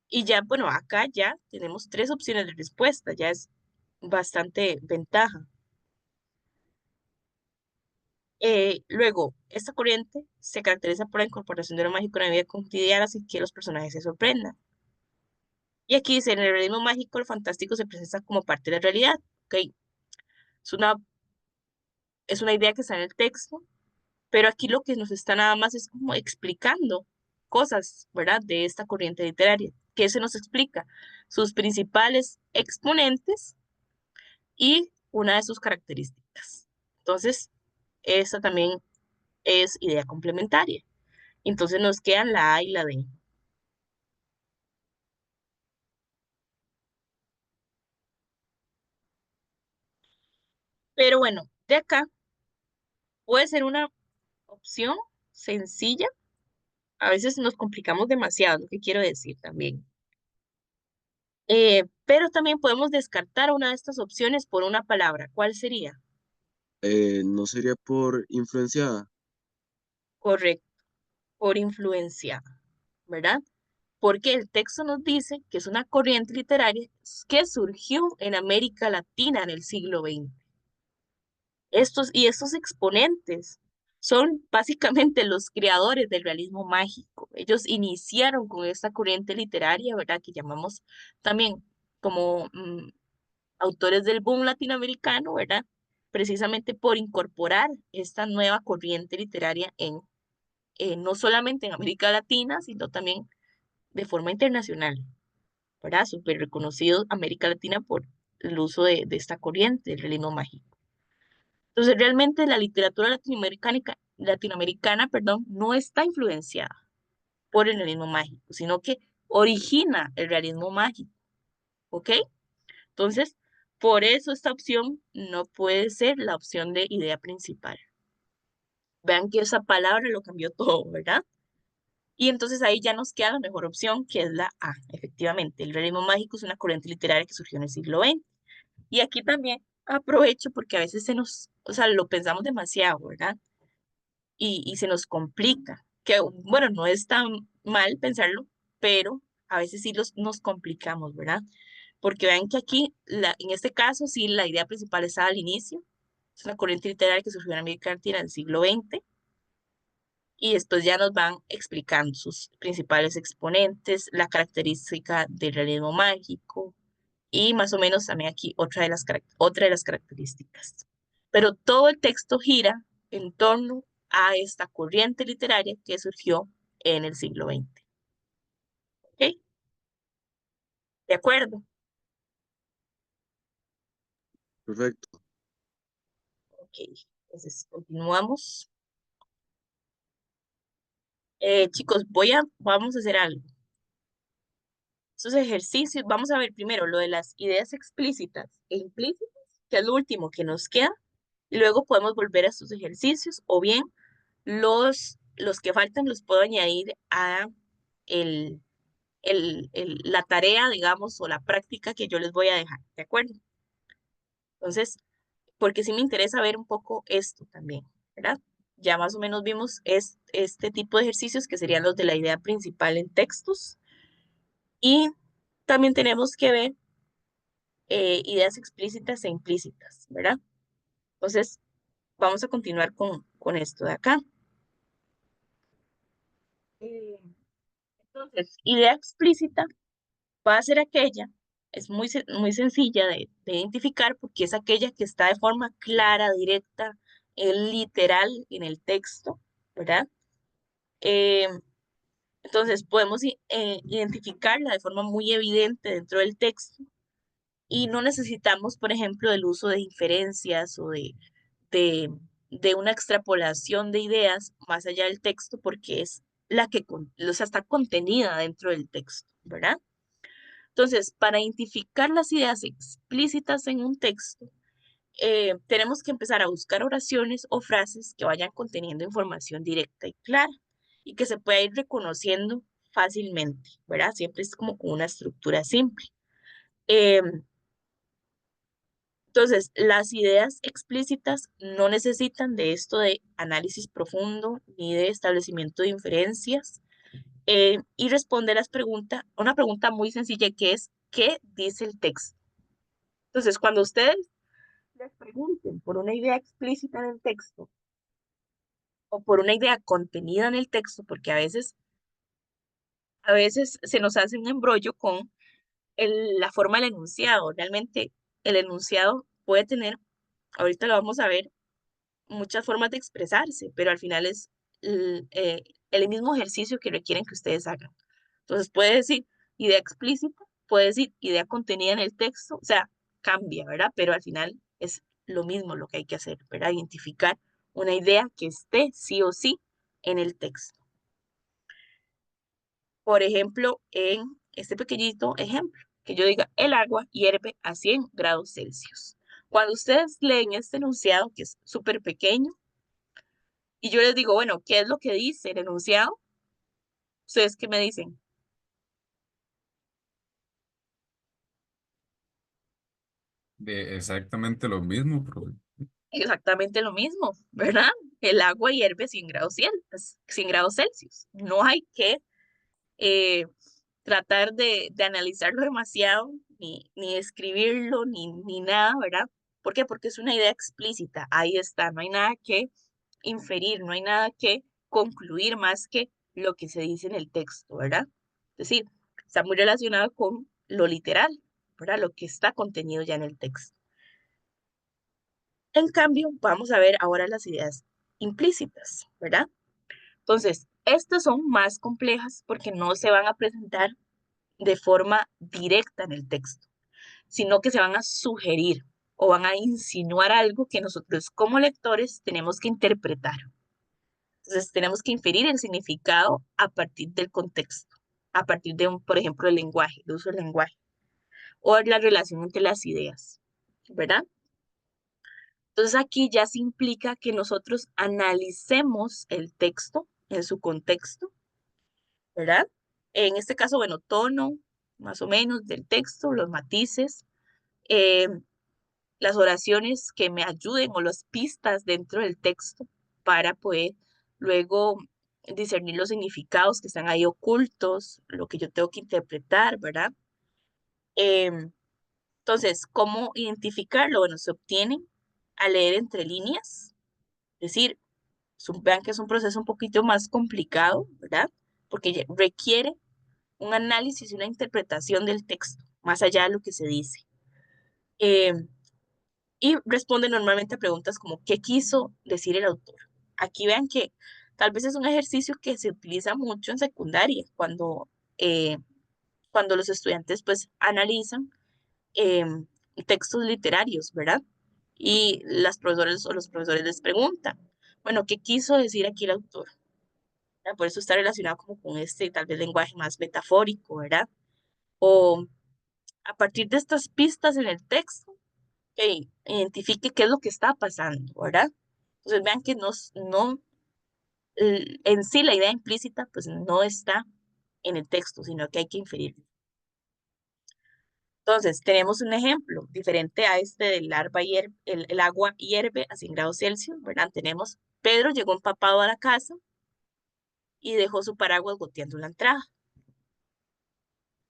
y ya, bueno, acá ya tenemos tres opciones de respuesta, ya es bastante ventaja. Luego, esta corriente se caracteriza por la incorporación de lo mágico en la vida cotidiana sin que los personajes se sorprendan. Y aquí dice, en el realismo mágico, lo fantástico se presenta como parte de la realidad. ¿Ok? Es una, es una idea que está en el texto, pero aquí lo que nos está nada más es como explicando cosas, ¿verdad? De esta corriente literaria. ¿Qué se nos explica? Sus principales exponentes y una de sus características. Entonces, esta también es idea complementaria. Entonces nos quedan la A y la D. Pero bueno, de acá puede ser una opción sencilla. A veces nos complicamos demasiado, lo que quiero decir también. Pero también podemos descartar una de estas opciones por una palabra. ¿Cuál sería? No sería por influenciada. Correcto, por influencia, ¿verdad? Porque el texto nos dice que es una corriente literaria que surgió en América Latina en el siglo XX. Estos exponentes son básicamente los creadores del realismo mágico. Ellos iniciaron con esta corriente literaria, ¿verdad? Que llamamos también como autores del boom latinoamericano, ¿verdad? Precisamente por incorporar esta nueva corriente literaria no solamente en América Latina, sino también de forma internacional, ¿verdad? Súper reconocido América Latina por el uso de esta corriente, del realismo mágico. Entonces, realmente la literatura latinoamericana, perdón, no está influenciada por el realismo mágico, sino que origina el realismo mágico, ¿ok? Entonces, por eso esta opción no puede ser la opción de idea principal. Vean que esa palabra lo cambió todo, ¿verdad? Y entonces ahí ya nos queda la mejor opción, que es la A, efectivamente. El realismo mágico es una corriente literaria que surgió en el siglo XX. Y aquí también aprovecho porque a veces o sea, lo pensamos demasiado, ¿verdad? Y se nos complica. Que bueno, no es tan mal pensarlo, pero a veces sí nos complicamos, ¿verdad? Porque vean que aquí, en este caso, sí, la idea principal está al inicio. Es una corriente literaria que surgió en América Latina en el siglo XX y después ya nos van explicando sus principales exponentes, la característica del realismo mágico y más o menos también aquí otra de las características. Pero todo el texto gira en torno a esta corriente literaria que surgió en el siglo XX. ¿Ok? ¿De acuerdo? Perfecto. Ok, entonces continuamos. Chicos, vamos a hacer algo. Esos ejercicios, vamos a ver primero lo de las ideas explícitas e implícitas, que es lo último que nos queda, y luego podemos volver a estos ejercicios o bien Los que faltan los puedo añadir a el, la tarea, digamos, o la práctica que yo les voy a dejar, ¿de acuerdo? Entonces, porque sí me interesa ver un poco esto también, ¿verdad? Ya más o menos vimos este tipo de ejercicios que serían los de la idea principal en textos y también tenemos que ver ideas explícitas e implícitas, ¿verdad? Entonces, vamos a continuar con esto de acá. Eh, Entonces, idea explícita va a ser aquella, es muy sencilla de identificar porque es aquella que está de forma clara, directa, literal en el texto, ¿verdad? Eh, entonces, podemos identificarla de forma muy evidente dentro del texto y no necesitamos, por ejemplo, el uso de inferencias o de, de una extrapolación de ideas más allá del texto porque es la que o sea, está contenida dentro del texto, ¿verdad? Entonces, para identificar las ideas explícitas en un texto, tenemos que empezar a buscar oraciones o frases que vayan conteniendo información directa y clara y que se pueda ir reconociendo fácilmente, ¿verdad? Siempre es como con una estructura simple. Entonces, las ideas explícitas no necesitan de esto de análisis profundo ni de establecimiento de inferencias y responde una pregunta muy sencilla que es, ¿qué dice el texto? Entonces, cuando ustedes les pregunten por una idea explícita en el texto o por una idea contenida en el texto, porque a veces se nos hace un embrollo con la forma del enunciado. Realmente el enunciado puede tener, ahorita lo vamos a ver, muchas formas de expresarse, pero al final es el mismo ejercicio que requieren que ustedes hagan. Entonces puede decir idea explícita, puede decir idea contenida en el texto, o sea, cambia, ¿verdad? Pero al final es lo mismo lo que hay que hacer, ¿verdad? Identificar una idea que esté sí o sí en el texto. Por ejemplo, en este pequeñito ejemplo, que yo diga, el agua hierve a 100 grados Celsius. Cuando ustedes leen este enunciado, que es súper pequeño, y yo les digo, bueno, ¿qué es lo que dice el enunciado? ¿Ustedes qué me dicen? De exactamente lo mismo, profe. Exactamente lo mismo, ¿verdad? El agua hierve 100 grados, 100 grados Celsius. No hay que eh, tratar de analizarlo demasiado, ni escribirlo, ni nada, ¿verdad? ¿Por qué? Porque es una idea explícita. Ahí está, no hay nada que inferir, no hay nada que concluir más que lo que se dice en el texto, ¿verdad? Es decir, está muy relacionado con lo literal, ¿verdad? Lo que está contenido ya en el texto. En cambio, vamos a ver ahora las ideas implícitas, ¿verdad? Entonces, estas son más complejas porque no se van a presentar de forma directa en el texto, sino que se van a sugerir o van a insinuar algo que nosotros como lectores tenemos que interpretar. Entonces, tenemos que inferir el significado a partir del contexto, a partir de, por ejemplo, el lenguaje, el uso del lenguaje, o la relación entre las ideas, ¿verdad? Entonces, aquí ya se implica que nosotros analicemos el texto en su contexto, ¿verdad? En este caso, bueno, tono, más o menos, del texto, los matices, eh, las oraciones que me ayuden o las pistas dentro del texto para poder luego discernir los significados que están ahí ocultos, lo que yo tengo que interpretar, ¿verdad? Em, entonces, ¿cómo identificarlo? Bueno, se obtiene al leer entre líneas, es decir, vean que es un proceso un poquito más complicado, ¿verdad? Porque requiere un análisis y una interpretación del texto, más allá de lo que se dice. Em, y responde normalmente a preguntas como ¿qué quiso decir el autor? Aquí vean que tal vez es un ejercicio que se utiliza mucho en secundaria, eh, cuando los estudiantes pues analizan em, textos literarios, ¿verdad? Y las profesores o los profesores les preguntan, bueno, ¿qué quiso decir aquí el autor? ¿Verdad? Por eso está relacionado como con este tal vez lenguaje más metafórico, ¿verdad? O a partir de estas pistas en el texto, identifique qué es lo que está pasando, ¿verdad? Entonces vean que no, En sí la idea implícita pues no está en el texto, sino que hay que inferirlo. Entonces, tenemos un ejemplo diferente a este del el agua hierve a 100 grados Celsius, ¿verdad? Tenemos, Pedro llegó empapado a la casa y dejó su paraguas goteando en la entrada.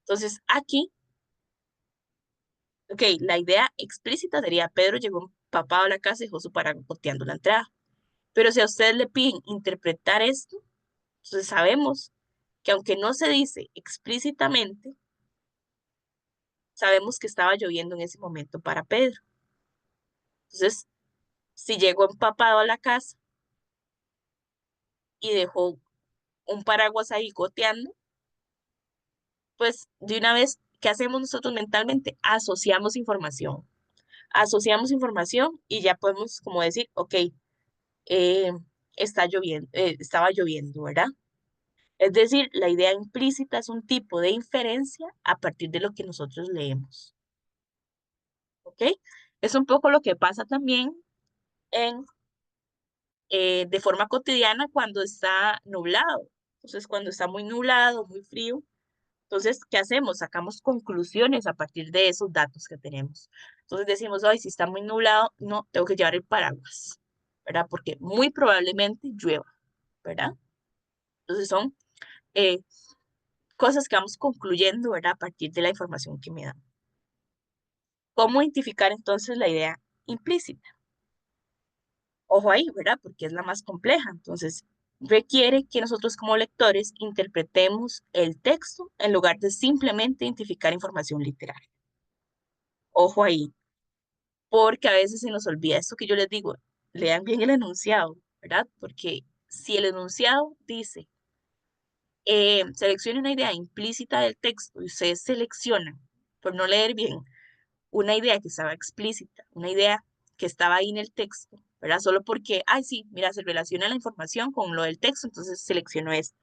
Entonces, aquí, ok, la idea explícita sería, Pedro llegó empapado a la casa y dejó su paraguas goteando en la entrada. Pero si a ustedes le piden interpretar esto, entonces sabemos que aunque no se dice explícitamente, sabemos que estaba lloviendo en ese momento para Pedro. Entonces, si llegó empapado a la casa y dejó un paraguas ahí goteando, pues de una vez, ¿qué hacemos nosotros mentalmente? Asociamos información. Asociamos información y ya podemos como decir, ok, eh, está lloviendo, estaba lloviendo, ¿verdad? Es decir, la idea implícita es un tipo de inferencia a partir de lo que nosotros leemos. ¿Ok? Es un poco lo que pasa también en, de forma cotidiana cuando está nublado. Entonces, cuando está muy nublado, muy frío, entonces, ¿qué hacemos? Sacamos conclusiones a partir de esos datos que tenemos. Entonces decimos, ay, si está muy nublado, no, tengo que llevar el paraguas, ¿verdad? Porque muy probablemente llueva, ¿verdad? Entonces son eh, cosas que vamos concluyendo, ¿verdad? A partir de la información que me dan. ¿Cómo identificar entonces la idea implícita? Ojo ahí, ¿verdad? Porque es la más compleja. Entonces, requiere que nosotros como lectores interpretemos el texto en lugar de simplemente identificar información literaria. Ojo ahí, porque a veces se nos olvida esto que yo les digo, lean bien el enunciado, ¿verdad? Porque si el enunciado dice, seleccione una idea implícita del texto y ustedes seleccionan, por no leer bien, una idea que estaba explícita, una idea que estaba ahí en el texto, ¿verdad? Solo porque, ay, sí, mira, se relaciona la información con lo del texto, entonces selecciono esto.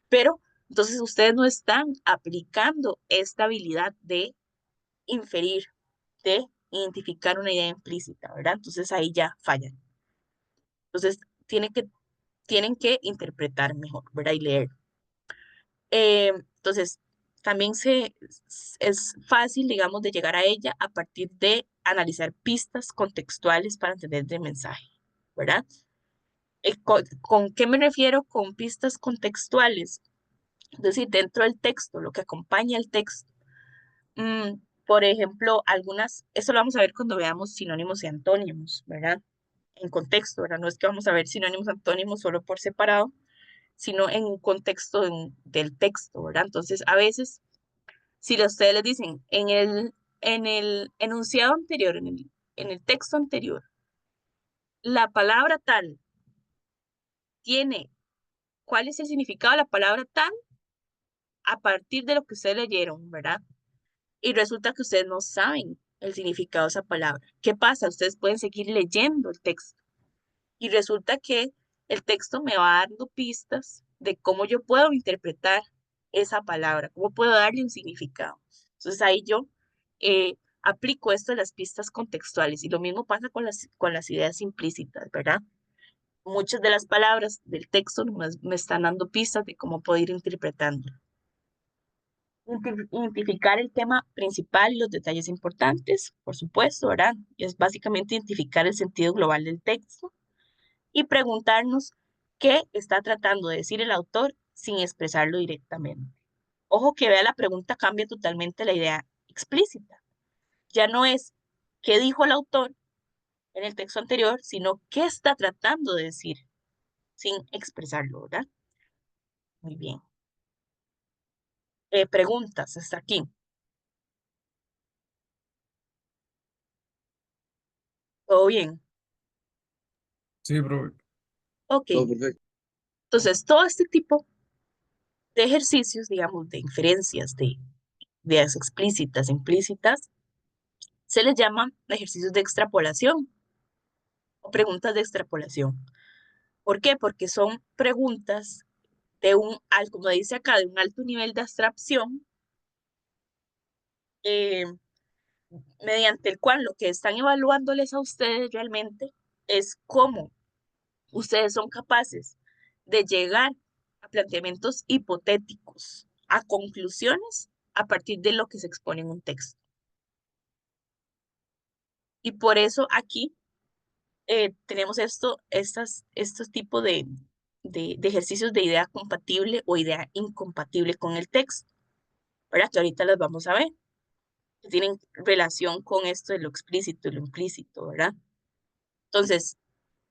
Pero entonces ustedes no están aplicando esta habilidad de inferir, de identificar una idea implícita, ¿verdad? Entonces ahí ya fallan. Entonces tienen que interpretar mejor, ¿verdad? Y leer. Entonces, también es fácil, digamos, de llegar a ella a partir de analizar pistas contextuales para entender el mensaje, ¿verdad? ¿Con qué me refiero con pistas contextuales? Es decir, dentro del texto, lo que acompaña el texto. Por ejemplo, eso lo vamos a ver cuando veamos sinónimos y antónimos, ¿verdad? En contexto, ¿verdad? No es que vamos a ver sinónimos y antónimos solo por separado, sino en un contexto del texto, ¿verdad? Entonces, a veces, si ustedes les dicen en el enunciado anterior, en el texto anterior, la palabra tal tiene, ¿cuál es el significado de la palabra tal? A partir de lo que ustedes leyeron, ¿verdad? Y resulta que ustedes no saben el significado de esa palabra. ¿Qué pasa? Ustedes pueden seguir leyendo el texto y resulta que el texto me va dando pistas de cómo yo puedo interpretar esa palabra, cómo puedo darle un significado. Entonces ahí yo aplico esto a las pistas contextuales y lo mismo pasa con las ideas implícitas, ¿verdad? Muchas de las palabras del texto me están dando pistas de cómo puedo ir interpretando. Identificar el tema principal y los detalles importantes, por supuesto, ¿verdad? Es básicamente identificar el sentido global del texto y preguntarnos qué está tratando de decir el autor sin expresarlo directamente. Ojo que vea la pregunta cambia totalmente la idea explícita. Ya no es qué dijo el autor en el texto anterior, sino qué está tratando de decir sin expresarlo, ¿verdad? Muy bien. Preguntas hasta aquí. ¿Todo bien? Sí, bro. Ok. Todo perfecto. Entonces, todo este tipo de ejercicios, digamos, de inferencias, de ideas explícitas, implícitas, se les llaman ejercicios de extrapolación o preguntas de extrapolación. ¿Por qué? Porque son preguntas de como dice acá, de un alto nivel de abstracción, eh, mediante el cual lo que están evaluándoles a ustedes realmente es cómo ustedes son capaces de llegar a planteamientos hipotéticos, a conclusiones a partir de lo que se expone en un texto. Y por eso aquí tenemos estos tipos de ejercicios de idea compatible o idea incompatible con el texto, ¿verdad? Que ahorita las vamos a ver, que tienen relación con esto de lo explícito y lo implícito, ¿verdad? Entonces,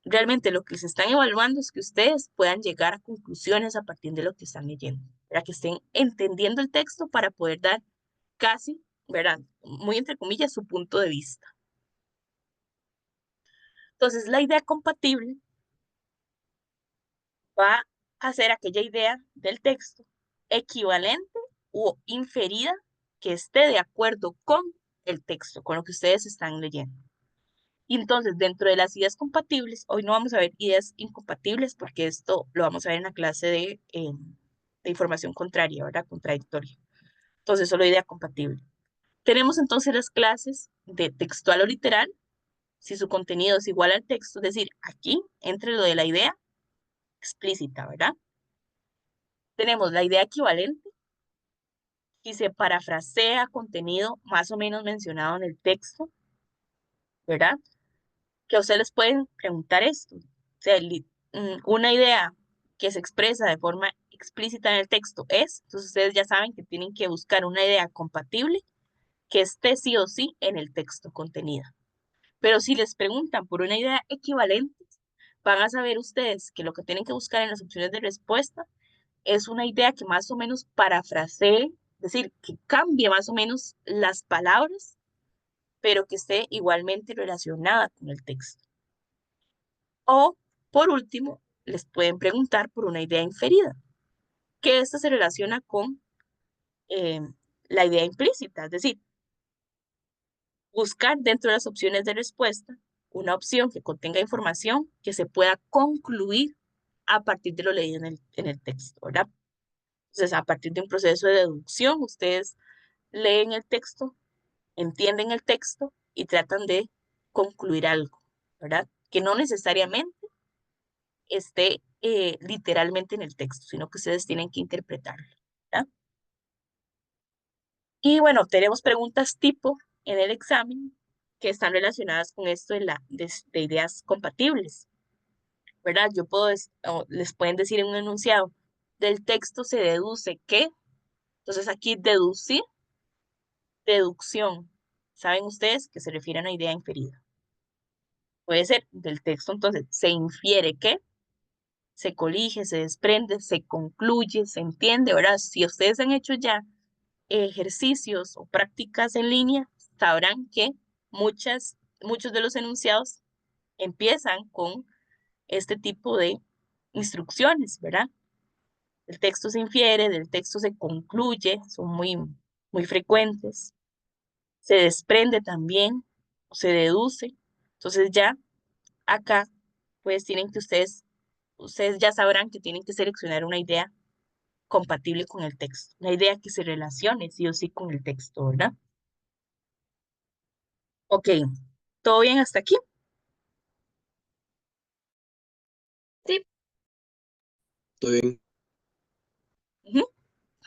realmente lo que se están evaluando es que ustedes puedan llegar a conclusiones a partir de lo que están leyendo, ¿verdad? Que estén entendiendo el texto para poder dar casi, ¿verdad? Muy entre comillas, su punto de vista. Entonces, la idea compatible va a ser aquella idea del texto equivalente o inferida que esté de acuerdo con el texto, con lo que ustedes están leyendo. Y entonces, dentro de las ideas compatibles, hoy no vamos a ver ideas incompatibles porque esto lo vamos a ver en la clase de información contraria, ¿verdad? Contradictoria. Entonces, solo idea compatible. Tenemos entonces las clases de textual o literal, si su contenido es igual al texto, es decir, aquí entre lo de la idea explícita, ¿verdad? Tenemos la idea equivalente, y se parafrasea contenido más o menos mencionado en el texto, ¿verdad? Que a ustedes les pueden preguntar esto. O sea, una idea que se expresa de forma explícita en el texto entonces ustedes ya saben que tienen que buscar una idea compatible que esté sí o sí en el texto contenida. Pero si les preguntan por una idea equivalente, van a saber ustedes que lo que tienen que buscar en las opciones de respuesta es una idea que más o menos parafrasee, es decir, que cambie más o menos las palabras, pero que esté igualmente relacionada con el texto. O, por último, les pueden preguntar por una idea inferida, que esta se relaciona con la idea implícita, es decir, buscar dentro de las opciones de respuesta una opción que contenga información que se pueda concluir a partir de lo leído en el texto, ¿verdad? Entonces, a partir de un proceso de deducción, ustedes leen el texto, entienden el texto y tratan de concluir algo, ¿verdad? Que no necesariamente esté literalmente en el texto, sino que ustedes tienen que interpretarlo, ¿verdad? Y bueno, tenemos preguntas tipo en el examen que están relacionadas con esto de ideas compatibles, ¿verdad? Les pueden decir en un enunciado, del texto se deduce que, entonces aquí deducir, deducción, ¿saben ustedes que se refiere a una idea inferida? Puede ser del texto, entonces se infiere que, se colige, se desprende, se concluye, se entiende, ¿verdad? Si ustedes han hecho ya ejercicios o prácticas en línea, sabrán que muchos de los enunciados empiezan con este tipo de instrucciones, ¿verdad? El texto se infiere, del texto se concluye, son muy frecuentes. Se desprende también, o se deduce. Entonces ya acá, pues tienen que ustedes ya sabrán que tienen que seleccionar una idea compatible con el texto, una idea que se relacione sí o sí con el texto, ¿verdad? Ok, ¿todo bien hasta aquí? Sí, ¿Todo bien? Ujú.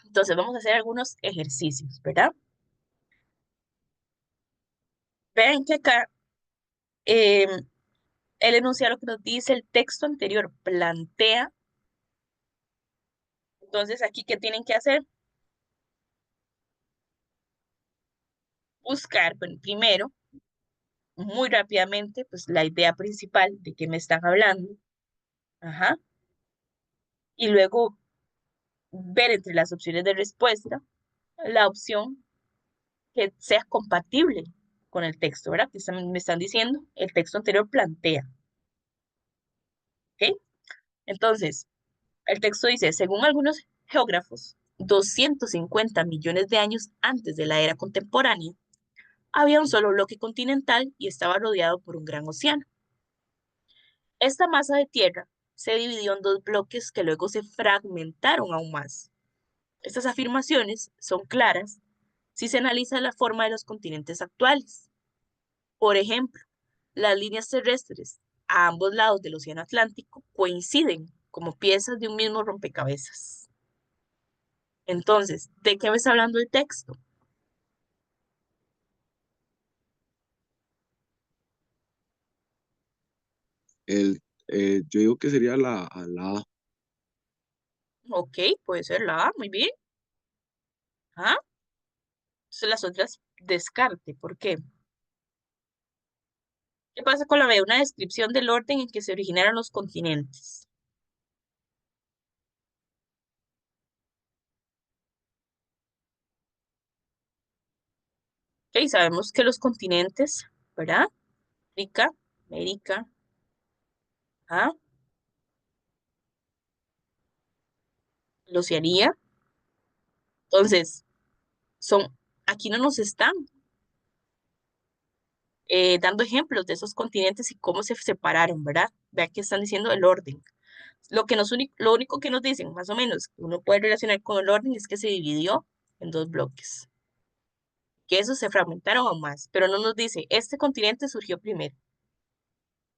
Entonces vamos a hacer algunos ejercicios, ¿verdad? Vean que acá em, el enunciado que nos dice el texto anterior plantea. Entonces aquí, ¿qué tienen que hacer? Buscar, bueno, primero, muy rápidamente, pues la idea principal de qué me están hablando. Ajá. Y luego ver entre las opciones de respuesta la opción que sea compatible con el texto, ¿verdad? Que me están diciendo, el texto anterior plantea. ¿Ok? Entonces, el texto dice, según algunos geógrafos, 250 millones de años antes de la era contemporánea, había un solo bloque continental y estaba rodeado por un gran océano. Esta masa de tierra se dividió en dos bloques que luego se fragmentaron aún más. Estas afirmaciones son claras si se analiza la forma de los continentes actuales. Por ejemplo, las líneas terrestres a ambos lados del Océano Atlántico coinciden como piezas de un mismo rompecabezas. Entonces, ¿de qué me está hablando el texto? Yo digo que sería la A. Ok, puede ser la A, muy bien. Ajá. Entonces las otras descarte. ¿Por qué? ¿Qué pasa con la B? Una descripción del orden en que se originaron los continentes. Ok, sabemos que los continentes, ¿verdad? África, América, ajá, la Oceanía. Entonces, aquí no nos están dando ejemplos de esos continentes y cómo se separaron, ¿verdad? Vean que están diciendo el orden. Lo único que nos dicen, más o menos, que uno puede relacionar con el orden es que se dividió en dos bloques, que esos se fragmentaron aún más, pero no nos dice, este continente surgió primero,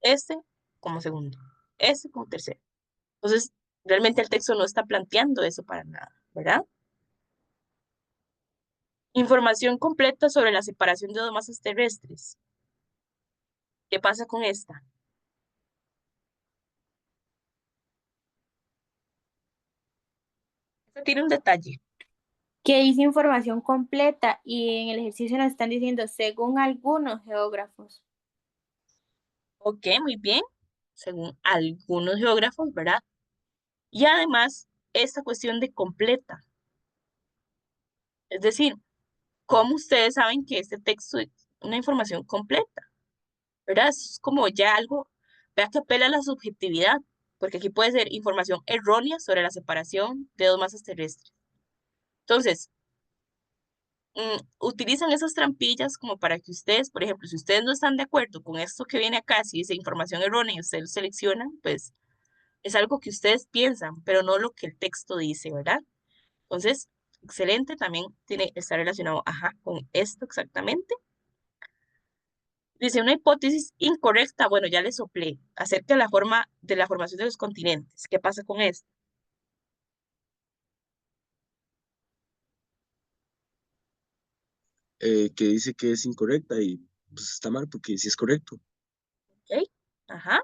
este como segundo, este como tercero. Entonces, realmente el texto no está planteando eso para nada, ¿verdad? Información completa sobre la separación de dos masas terrestres. ¿Qué pasa con esta? Esta tiene un detalle. Que dice información completa y en el ejercicio nos están diciendo según algunos geógrafos. Ok, muy bien, según algunos geógrafos, ¿verdad? Y además, esta cuestión de completa. Es decir, ¿cómo ustedes saben que este texto es una información completa? ¿Verdad? Es como ya algo, vea que apela a la subjetividad, porque aquí puede ser información errónea sobre la separación de dos masas terrestres. Entonces, utilizan esas trampillas como para que ustedes, por ejemplo, si ustedes no están de acuerdo con esto que viene acá, si dice información errónea y ustedes lo seleccionan, pues es algo que ustedes piensan, pero no lo que el texto dice, ¿verdad? Entonces, excelente, también está relacionado, ajá, con esto exactamente. Dice una hipótesis incorrecta, bueno, ya le soplé, acerca de la formación de los continentes. ¿Qué pasa con esto? Que dice que es incorrecta y pues está mal porque sí es correcto. ¿Ok? Ajá,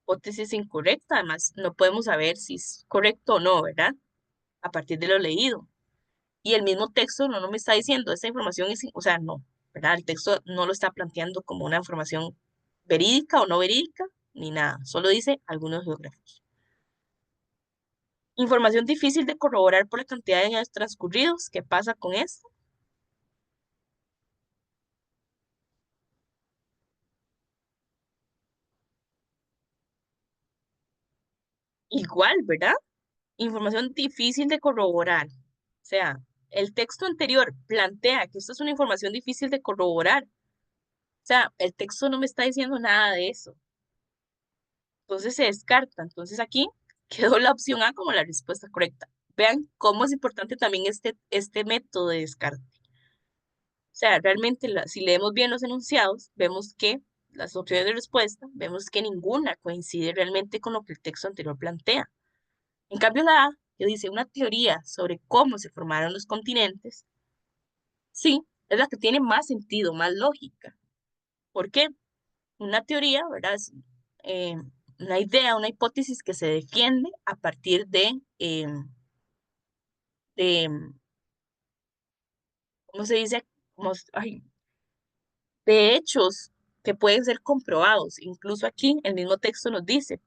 hipótesis incorrecta, además no podemos saber si es correcto o no, ¿verdad? A partir de lo leído. Y el mismo texto no me está diciendo, esta información es, o sea, no, ¿verdad? El texto no lo está planteando como una información verídica o no verídica, ni nada, solo dice algunos geógrafos. Información difícil de corroborar por la cantidad de años transcurridos. ¿Qué pasa con esto? Igual, ¿verdad? Información difícil de corroborar. O sea, el texto anterior plantea que esto es una información difícil de corroborar. O sea, el texto no me está diciendo nada de eso. Entonces se descarta. Entonces aquí quedó la opción A como la respuesta correcta. Vean cómo es importante también este método de descarte. O sea, realmente si leemos bien los enunciados, vemos que las opciones de respuesta, vemos que ninguna coincide realmente con lo que el texto anterior plantea. En cambio, la A, que dice una teoría sobre cómo se formaron los continentes, sí, es la que tiene más sentido, más lógica. ¿Por qué? Una teoría, ¿verdad? Es eh, una idea, una hipótesis que se defiende a partir de ¿cómo se dice? Ay, de hechos que pueden ser comprobados. Incluso aquí el mismo texto nos dice,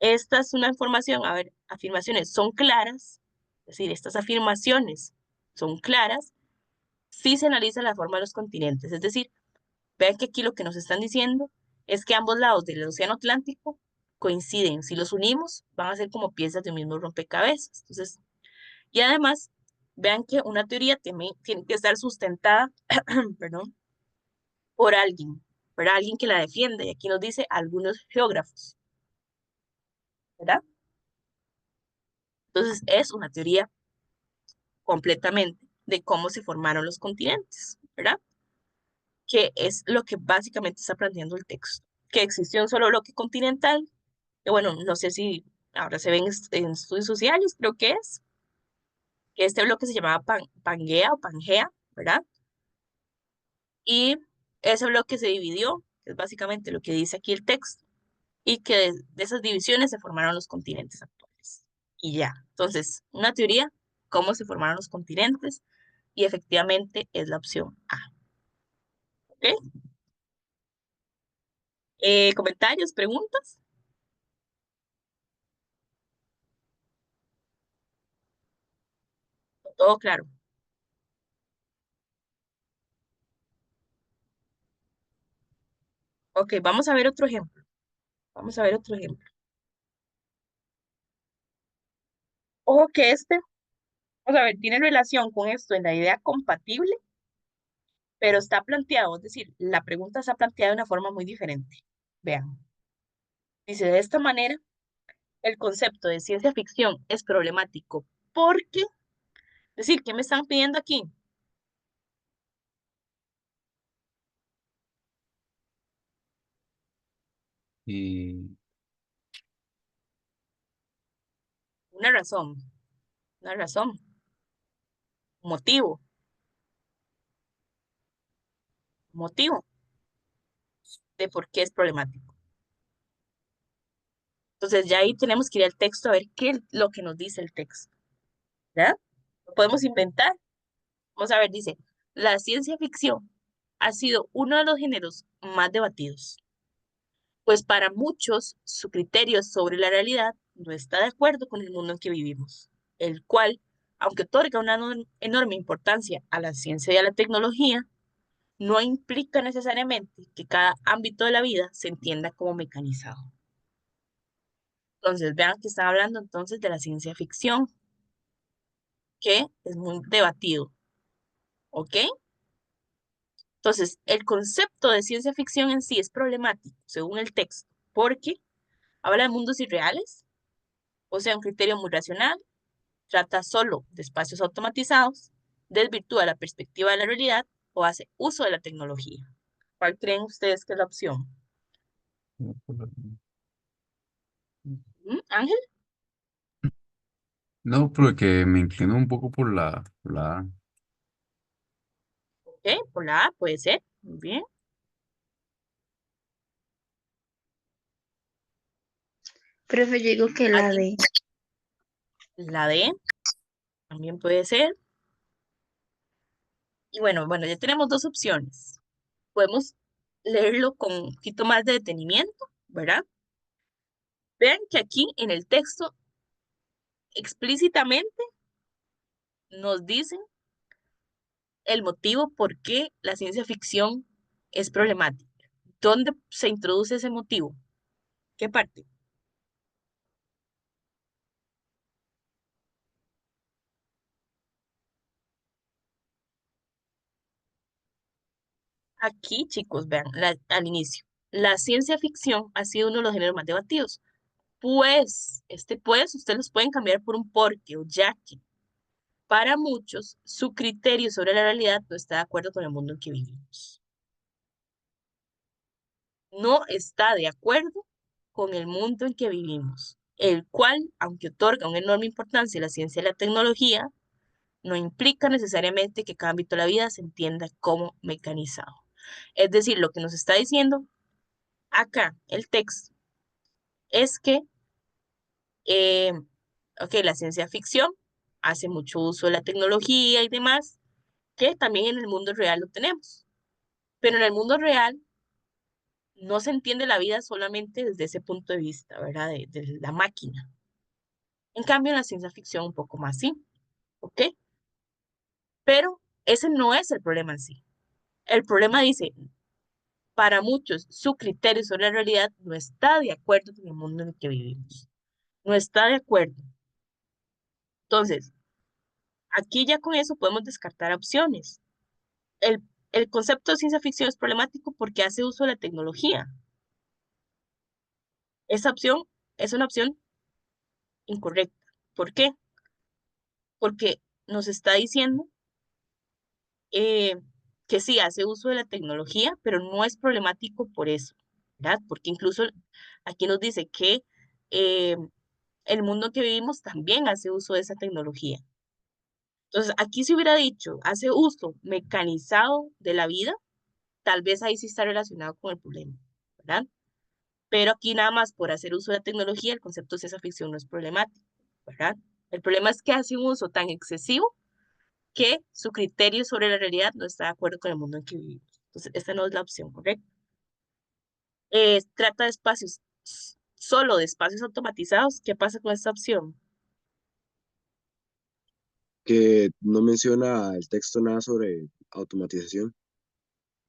esta es una información, a ver, afirmaciones son claras, es decir, estas afirmaciones son claras si se analiza la forma de los continentes. Es decir, vean que aquí lo que nos están diciendo es que ambos lados del océano Atlántico coinciden. Si los unimos, van a ser como piezas de un mismo rompecabezas. Entonces, y además, vean que una teoría tiene que estar sustentada, perdón, por alguien que la defiende. Y aquí nos dice algunos geógrafos, ¿verdad? Entonces, es una teoría completamente de cómo se formaron los continentes, ¿verdad? Que es lo que básicamente está planteando el texto. Que existió un solo bloque continental, que bueno, no sé si ahora se ven en estudios sociales, creo que es, que este bloque se llamaba Pangea o Pangea, ¿verdad? Y ese bloque se dividió, que es básicamente lo que dice aquí el texto, y que de esas divisiones se formaron los continentes actuales. Y ya, entonces, una teoría, cómo se formaron los continentes, y efectivamente es la opción A. ¿Ok? ¿Comentarios, preguntas? Todo claro. Ok, vamos a ver otro ejemplo. Vamos a ver otro ejemplo. Ojo que vamos a ver, tiene relación con esto en la idea compatible, pero está planteado, es decir, la pregunta está planteada de una forma muy diferente. Vean, dice de esta manera, el concepto de ciencia ficción es problemático porque, es decir, ¿qué me están pidiendo aquí? Y Una razón, una razón, motivo, motivo de por qué es problemático. Entonces ya ahí tenemos que ir al texto a ver qué es lo que nos dice el texto, ¿verdad? Lo podemos inventar. Vamos a ver, dice, la ciencia ficción ha sido uno de los géneros más debatidos, pues para muchos su criterio sobre la realidad no está de acuerdo con el mundo en que vivimos, el cual, aunque otorga una enorme importancia a la ciencia y a la tecnología, no implica necesariamente que cada ámbito de la vida se entienda como mecanizado. Entonces, vean que está hablando entonces de la ciencia ficción, que es muy debatido, ¿ok? Entonces, el concepto de ciencia ficción en sí es problemático, según el texto, porque habla de mundos irreales, o sea, un criterio muy racional, trata solo de espacios automatizados, desvirtúa la perspectiva de la realidad o hace uso de la tecnología. ¿Cuál creen ustedes que es la opción? ¿Ángel? no, porque me inclino un poco por la A. Ok, por la A puede ser. Muy bien. Profe, yo digo que la ¿Alguien? D. La D también puede ser. Y bueno, ya tenemos dos opciones. Podemos leerlo con un poquito más de detenimiento, ¿verdad? Vean que aquí en el texto explícitamente nos dicen el motivo por qué la ciencia ficción es problemática. ¿Dónde se introduce ese motivo? ¿Qué parte? Aquí, chicos, vean, al inicio. La ciencia ficción ha sido uno de los géneros más debatidos. Pues, pues, ustedes los pueden cambiar por un porque o ya que. Para muchos, su criterio sobre la realidad no está de acuerdo con el mundo en que vivimos. No está de acuerdo con el mundo en que vivimos, el cual, aunque otorga una enorme importancia a la ciencia y la tecnología, no implica necesariamente que cada ámbito de la vida se entienda como mecanizado. Es decir, lo que nos está diciendo acá el texto es que, eh, ok, la ciencia ficción hace mucho uso de la tecnología y demás, que también en el mundo real lo tenemos. Pero en el mundo real no se entiende la vida solamente desde ese punto de vista, ¿verdad? De la máquina. En cambio, en la ciencia ficción un poco más sí, ¿ok? Pero ese no es el problema en sí. El problema dice, para muchos, su criterio sobre la realidad no está de acuerdo con el mundo en el que vivimos. No está de acuerdo. Entonces, aquí ya con eso podemos descartar opciones. El concepto de ciencia ficción es problemático porque hace uso de la tecnología. Esa opción es una opción incorrecta. ¿Por qué? Porque nos está diciendo eh, que sí hace uso de la tecnología, pero no es problemático por eso, ¿verdad? Porque incluso aquí nos dice que el mundo en que vivimos también hace uso de esa tecnología. Entonces, aquí se hubiera dicho, hace uso mecanizado de la vida, tal vez ahí sí está relacionado con el problema, ¿verdad? Pero aquí nada más por hacer uso de la tecnología, el concepto de ciencia ficción no es problemático, ¿verdad? El problema es que hace un uso tan excesivo que su criterio sobre la realidad no está de acuerdo con el mundo en que vivimos. Entonces, esta no es la opción correcta. Trata de espacios, solo de espacios automatizados. ¿Qué pasa con esta opción? Que no menciona el texto nada sobre automatización.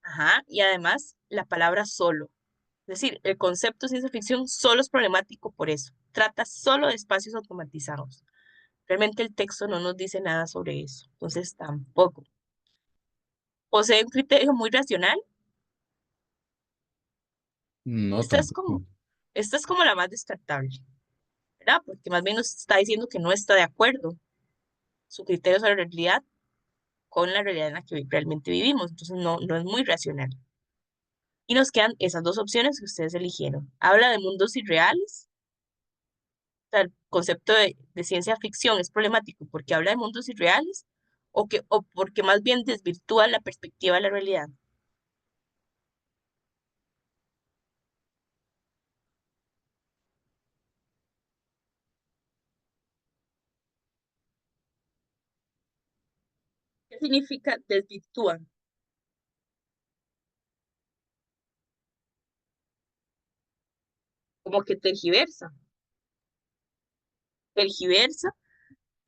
Ajá, y además la palabra solo. Es decir, el concepto de ciencia ficción solo es problemático por eso. Trata solo de espacios automatizados. Realmente el texto no nos dice nada sobre eso. Entonces, tampoco. Posee un criterio muy racional. No, Esta es como, tampoco. esta es como la más descartable, ¿verdad? Porque más bien nos está diciendo que no está de acuerdo su criterio sobre la realidad con la realidad en la que realmente vivimos. Entonces, no es muy racional. Y nos quedan esas dos opciones que ustedes eligieron. Habla de mundos irreales. O sea, el concepto de ciencia ficción es problemático porque habla de mundos irreales o porque más bien desvirtúa la perspectiva de la realidad. ¿Qué significa desvirtúa? Como que tergiversa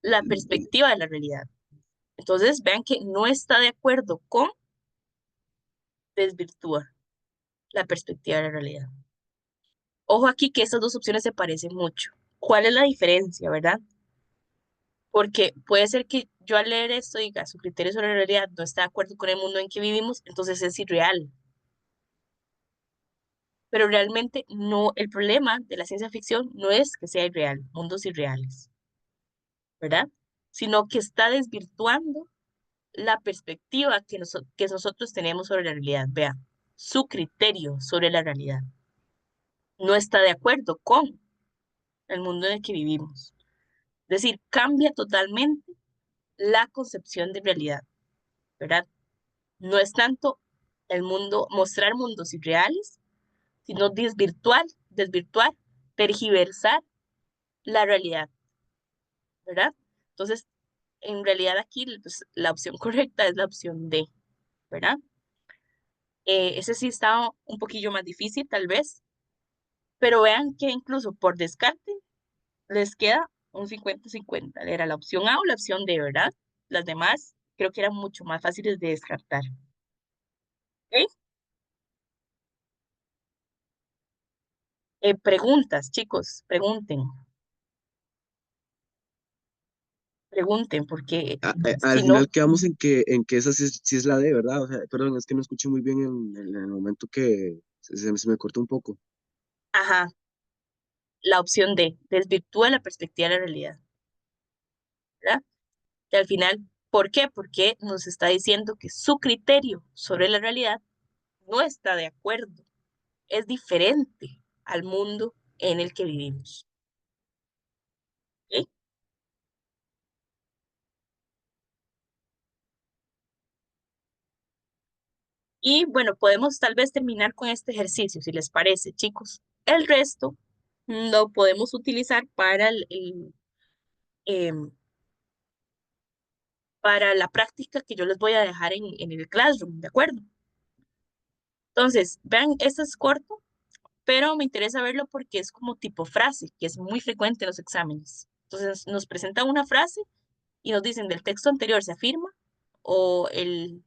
la perspectiva de la realidad. Entonces, vean que no está de acuerdo con desvirtúa la perspectiva de la realidad. Ojo aquí que estas dos opciones se parecen mucho. ¿Cuál es la diferencia, verdad? Porque puede ser que yo al leer esto diga, su criterio sobre la realidad no está de acuerdo con el mundo en que vivimos, entonces es irreal. Pero realmente no, el problema de la ciencia ficción no es que sea irreal, mundos irreales, ¿verdad? Sino que está desvirtuando la perspectiva que nosotros tenemos sobre la realidad. Vea, su criterio sobre la realidad no está de acuerdo con el mundo en el que vivimos. Es decir, cambia totalmente la concepción de realidad, ¿verdad? No es tanto el mundo, mostrar mundos irreales, sino desvirtuar, tergiversar la realidad, ¿verdad? Entonces, en realidad aquí pues, la opción correcta es la opción D, ¿verdad? Ese sí está un poquillo más difícil, tal vez, pero vean que incluso por descarte les queda un 50-50. Era la opción A o la opción D, ¿verdad? Las demás creo que eran mucho más fáciles de descartar. ¿Ok? Preguntas, chicos, pregunten, porque Al si no, final quedamos en que esa sí es la D, ¿verdad? O sea, perdón, es que no escuché muy bien en el momento que se me cortó un poco. ajá, la opción D, desvirtúa la perspectiva de la realidad, ¿verdad? Y al final, ¿por qué? Porque nos está diciendo que su criterio sobre la realidad no está de acuerdo, es diferente al mundo en el que vivimos. ¿Ok? Y bueno, podemos tal vez terminar con este ejercicio, si les parece, chicos. El resto lo podemos utilizar para em, para la práctica que yo les voy a dejar en el Classroom, ¿de acuerdo? Entonces, vean, este es corto, pero me interesa verlo porque es como tipo frase, que es muy frecuente en los exámenes. Entonces, nos presentan una frase y nos dicen del texto anterior se afirma o el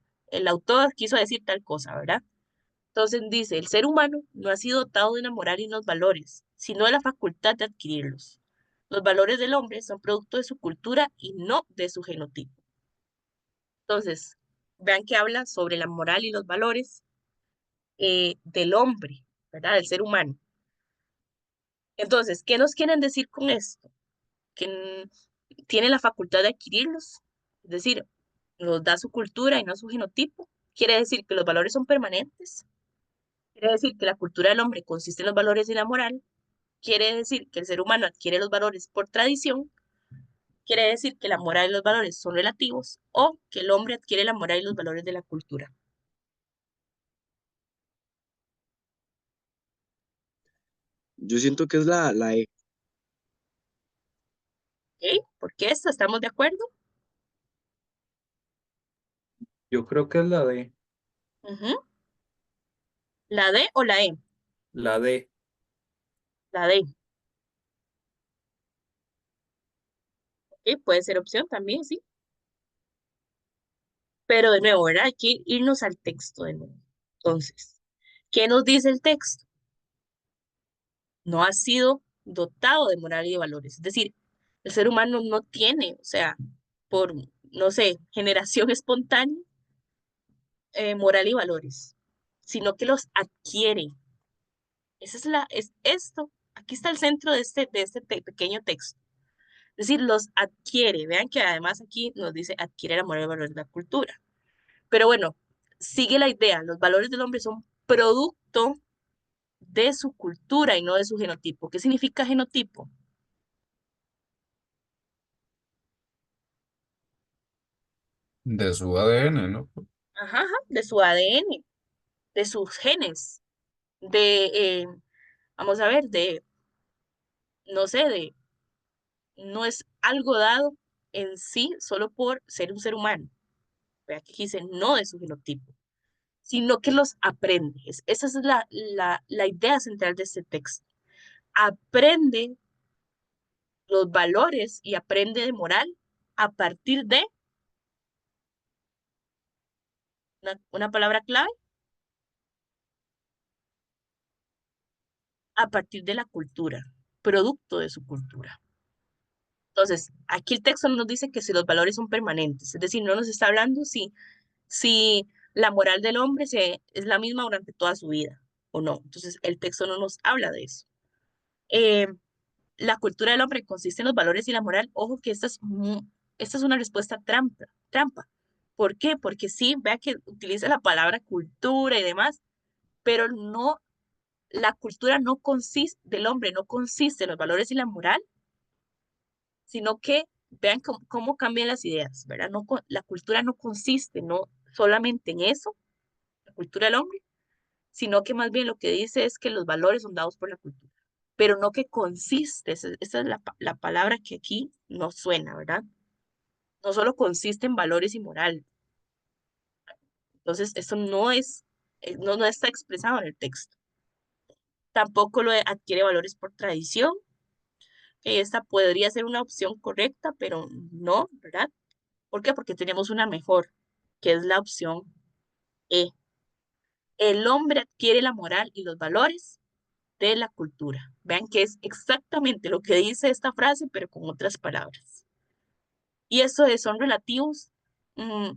autor quiso decir tal cosa, ¿verdad? Entonces dice, el ser humano no ha sido dotado de una moral y unos valores, sino de la facultad de adquirirlos. Los valores del hombre son producto de su cultura y no de su genotipo. Entonces, vean que habla sobre la moral y los valores del hombre, ¿verdad? Del ser humano. Entonces, ¿qué nos quieren decir con esto? Que tiene la facultad de adquirirlos, es decir, nos da su cultura y no su genotipo. Quiere decir que los valores son permanentes. Quiere decir que la cultura del hombre consiste en los valores y la moral. quiere decir que el ser humano adquiere los valores por tradición, quiere decir que la moral y los valores son relativos, o que el hombre adquiere la moral y los valores de la cultura. Yo siento que es la E. ¿Ok? ¿Por qué esto? ¿Estamos de acuerdo? Yo creo que es la D. Ujú. ¿La D o la E? La D. La D. ¿Ok? Puede ser opción también, sí. Pero de nuevo, ¿verdad? Hay que irnos al texto de nuevo. Entonces, ¿qué nos dice el texto? No ha sido dotado de moral y de valores. Es decir, el ser humano no tiene, o sea, por, no sé, generación espontánea, moral y valores, sino que los adquiere. Es esto. Aquí está el centro de este pequeño texto. Es decir, los adquiere. Vean que además aquí nos dice adquiere la moral y valores de la cultura. Pero bueno, sigue la idea. Los valores del hombre son producto de su cultura y no de su genotipo. ¿Qué significa genotipo? De su ADN, ¿no? Ajá, ajá, de su ADN, de sus genes, de, vamos a ver, no sé, no es algo dado en sí solo por ser un ser humano. Vea que aquí dice no de su genotipo, sino que los aprende. Esa es la idea central de este texto. Aprende los valores y aprende de moral a partir de una palabra clave, a partir de la cultura, producto de su cultura. Entonces, aquí el texto no nos dice que si los valores son permanentes, es decir, no nos está hablando si la moral del hombre es la misma durante toda su vida o no. Entonces, el texto no nos habla de eso. Eh, la cultura del hombre consiste en los valores y la moral. Ojo que esta es una respuesta trampa. ¿Por qué? Porque sí, vea que utiliza la palabra cultura y demás, pero no, la cultura no consiste del hombre, no consiste en los valores y la moral, sino que vean cómo cambian las ideas, ¿verdad? No, la cultura no consiste no solamente en eso, la cultura del hombre, sino que más bien lo que dice es que los valores son dados por la cultura, pero no que consiste, esa es la palabra que aquí no suena, ¿verdad? No solo consiste en valores y moral. Entonces, eso no está expresado en el texto. Tampoco adquiere valores por tradición, que esta podría ser una opción correcta, pero no, ¿verdad? ¿Por qué? Porque tenemos una mejor, que es la opción E. El hombre adquiere la moral y los valores de la cultura. Vean que es exactamente lo que dice esta frase, pero con otras palabras. Y eso de son relativos, mm,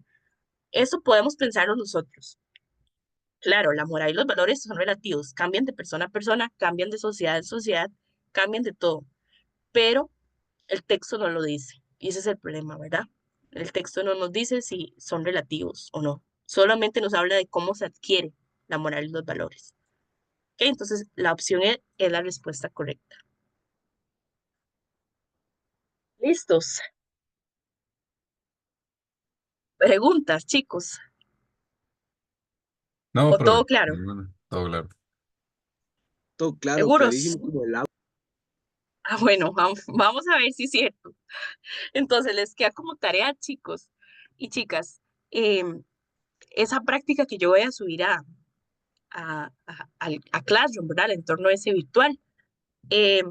eso podemos pensarlo nosotros. Claro, la moral y los valores son relativos, cambian de persona a persona, cambian de sociedad en sociedad, cambian de todo, pero el texto no lo dice. Y ese es el problema, ¿verdad? El texto no nos dice si son relativos o no. Solamente nos habla de cómo se adquiere la moral y los valores. ¿Ok? Entonces, la opción es la respuesta correcta. ¿Listos? Preguntas, chicos. No, ¿O todo profe. claro? Ninguna. Todo claro. Todo claro, ¿Seguros? clarísimo como el agua. Ah, bueno, vamos a ver si es cierto. Entonces, les queda como tarea, chicos y chicas, em, esa práctica que yo voy a subir a Classroom, ¿verdad? Al entorno ese virtual. Eh,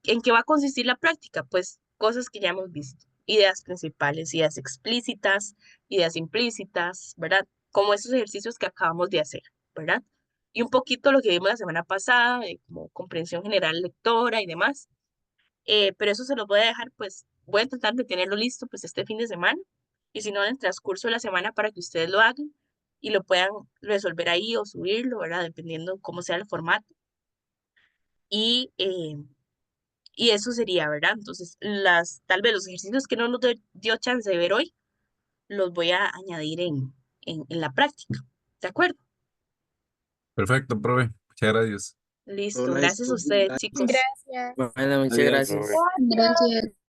¿En qué va a consistir la práctica? Pues cosas que ya hemos visto, ideas principales, ideas explícitas, ideas implícitas, ¿verdad? Como esos ejercicios que acabamos de hacer, ¿verdad? Y un poquito lo que vimos la semana pasada, como comprensión general lectora y demás. Pero eso se los voy a dejar, pues voy a tratar de tenerlo listo pues este fin de semana y si no en el transcurso de la semana para que ustedes lo hagan y lo puedan resolver ahí o subirlo, ¿verdad? Dependiendo cómo sea el formato. Y, eh, y eso sería, ¿verdad? Entonces, tal vez los ejercicios que no nos dio chance de ver hoy, los voy a añadir en la práctica. ¿De acuerdo? Perfecto, profe. Muchas gracias. Listo, Todo gracias a esto. ustedes, chicos. Gracias. Bueno, muchas Adiós. gracias. Gracias.